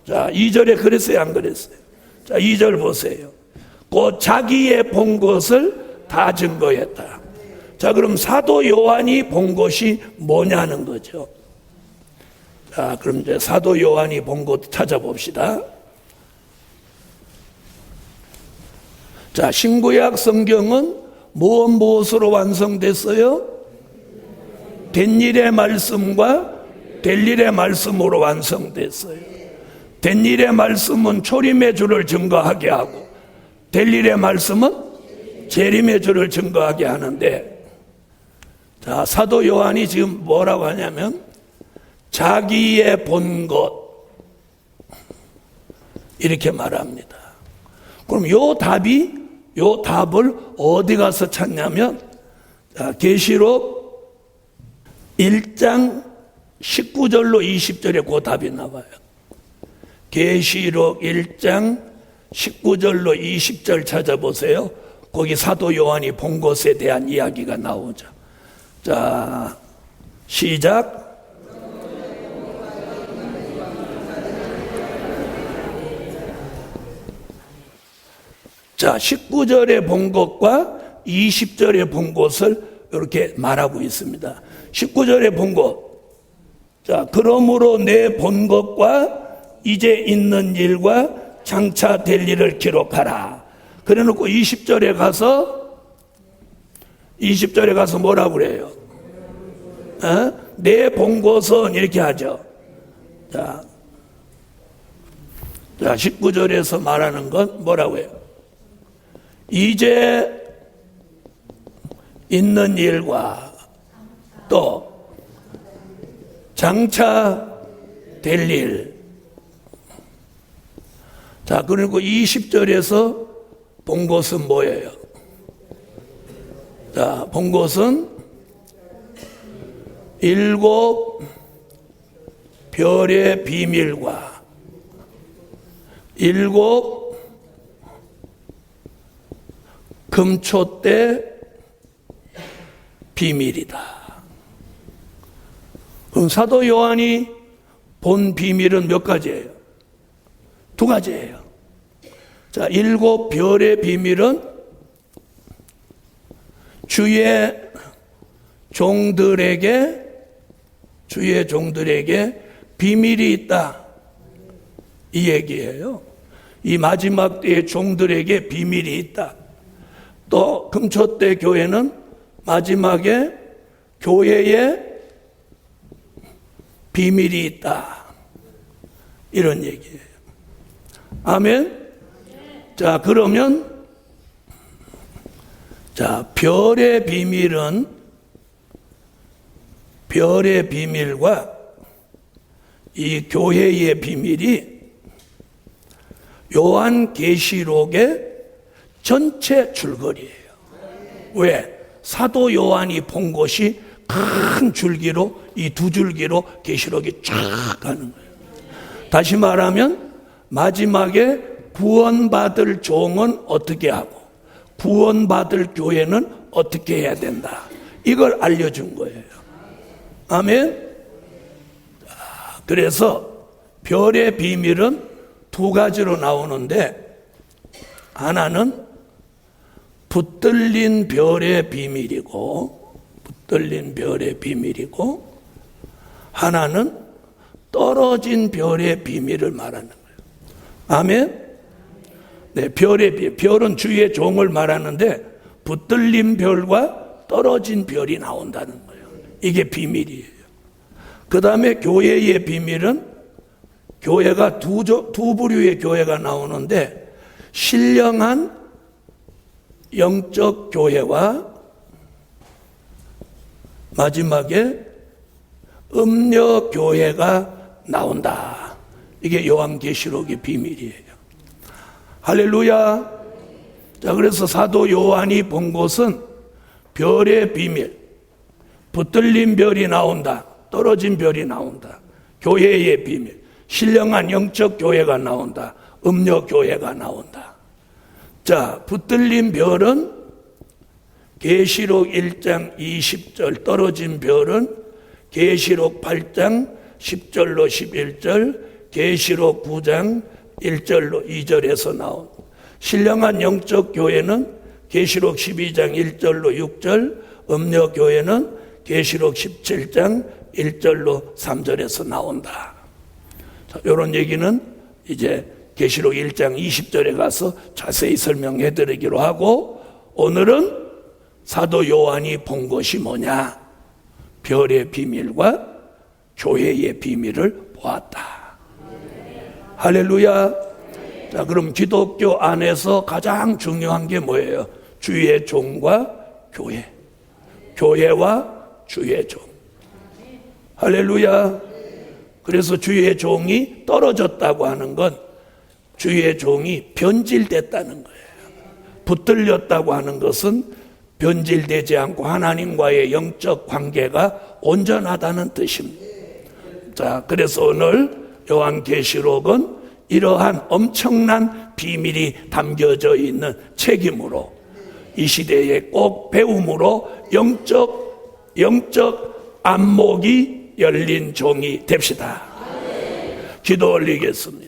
자 2절에 그랬어요, 안 그랬어요? 자 2절 보세요. 곧 자기의 본 것을 다 증거했다. 자, 그럼 사도 요한이 본 것이 뭐냐는 거죠. 자, 그럼 이제 사도 요한이 본 것 찾아봅시다. 자, 신구약 성경은 무엇으로 완성됐어요? 된 일의 말씀과 될 일의 말씀으로 완성됐어요. 된 일의 말씀은 초림의 주를 증거하게 하고, 될 일의 말씀은 재림의 주를 증거하게 하는데, 자, 사도 요한이 지금 뭐라고 하냐면 자기의 본 것, 이렇게 말합니다. 그럼 요 답을 어디 가서 찾냐면, 자, 계시록 1장 19절로 20절에 그 답이 나와요. 계시록 1장 19절로 20절 찾아보세요. 거기 사도 요한이 본 것에 대한 이야기가 나오죠. 자, 시작. 자, 19절에 본 것과 20절에 본 것을 이렇게 말하고 있습니다. 19절에 본 것. 자, 그러므로 내 본 것과 이제 있는 일과 장차 될 일을 기록하라. 그래 놓고 20절에 가서 뭐라고 그래요? 내 본 것은 이렇게 하죠. 자, 19절에서 말하는 건 뭐라고 해요? 이제 있는 일과 또 장차 될 일. 자, 그리고 20절에서 본 것은 뭐예요? 자, 본 것은 7 별의 비밀과 7 금초대 비밀이다. 그럼 사도 요한이 본 비밀은 몇 가지예요? 2가지예요. 자, 7 별의 비밀은 주의 종들에게 비밀이 있다, 이 얘기예요. 이 마지막 때의 종들에게 비밀이 있다. 또 금초대 교회는 마지막에 교회에 비밀이 있다, 이런 얘기예요. 아멘. 자, 그러면 별의 비밀과 이 교회의 비밀이 요한계시록의 전체 줄거리예요. 왜? 사도 요한이 본 것이 큰 줄기로, 이 두 줄기로 계시록이 쫙 가는 거예요. 다시 말하면 마지막에 구원받을 종은 어떻게 하고 구원받을 교회는 어떻게 해야 된다, 이걸 알려준 거예요. 아멘. 그래서 별의 비밀은 두 가지로 나오는데, 하나는 붙들린 별의 비밀이고, 하나는 떨어진 별의 비밀을 말하는 거예요. 아멘. 네, 별은 주의 종을 말하는데 붙들린 별과 떨어진 별이 나온다는 거예요. 이게 비밀이에요. 그 다음에 교회의 비밀은, 교회가 두 부류의 교회가 나오는데, 신령한 영적 교회와 마지막에 음녀 교회가 나온다. 이게 요한계시록의 비밀이에요. 할렐루야. 자, 그래서 사도 요한이 본 것은 별의 비밀, 붙들린 별이 나온다, 떨어진 별이 나온다, 교회의 비밀, 신령한 영적 교회가 나온다, 음녀 교회가 나온다. 자, 붙들린 별은 계시록 1장 20절, 떨어진 별은 계시록 8장 10절로 11절, 계시록 9장 1절로 2절에서 나온, 신령한 영적 교회는 계시록 12장 1절로 6절, 음녀 교회는 계시록 17장 1절로 3절에서 나온다. 자, 이런 얘기는 이제 계시록 1장 20절에 가서 자세히 설명해 드리기로 하고, 오늘은 사도 요한이 본 것이 뭐냐? 별의 비밀과 교회의 비밀을 보았다. 할렐루야. 자, 그럼 기독교 안에서 가장 중요한 게 뭐예요? 주의 종과 교회, 교회와 주의 종. 할렐루야. 그래서 주의 종이 떨어졌다고 하는 건 주의 종이 변질됐다는 거예요. 붙들렸다고 하는 것은 변질되지 않고 하나님과의 영적 관계가 온전하다는 뜻입니다. 자, 그래서 오늘 요한계시록은 이러한 엄청난 비밀이 담겨져 있는 책임으로, 이 시대에 꼭 배움으로 영적 안목이 열린 종이 됩시다. 기도 올리겠습니다.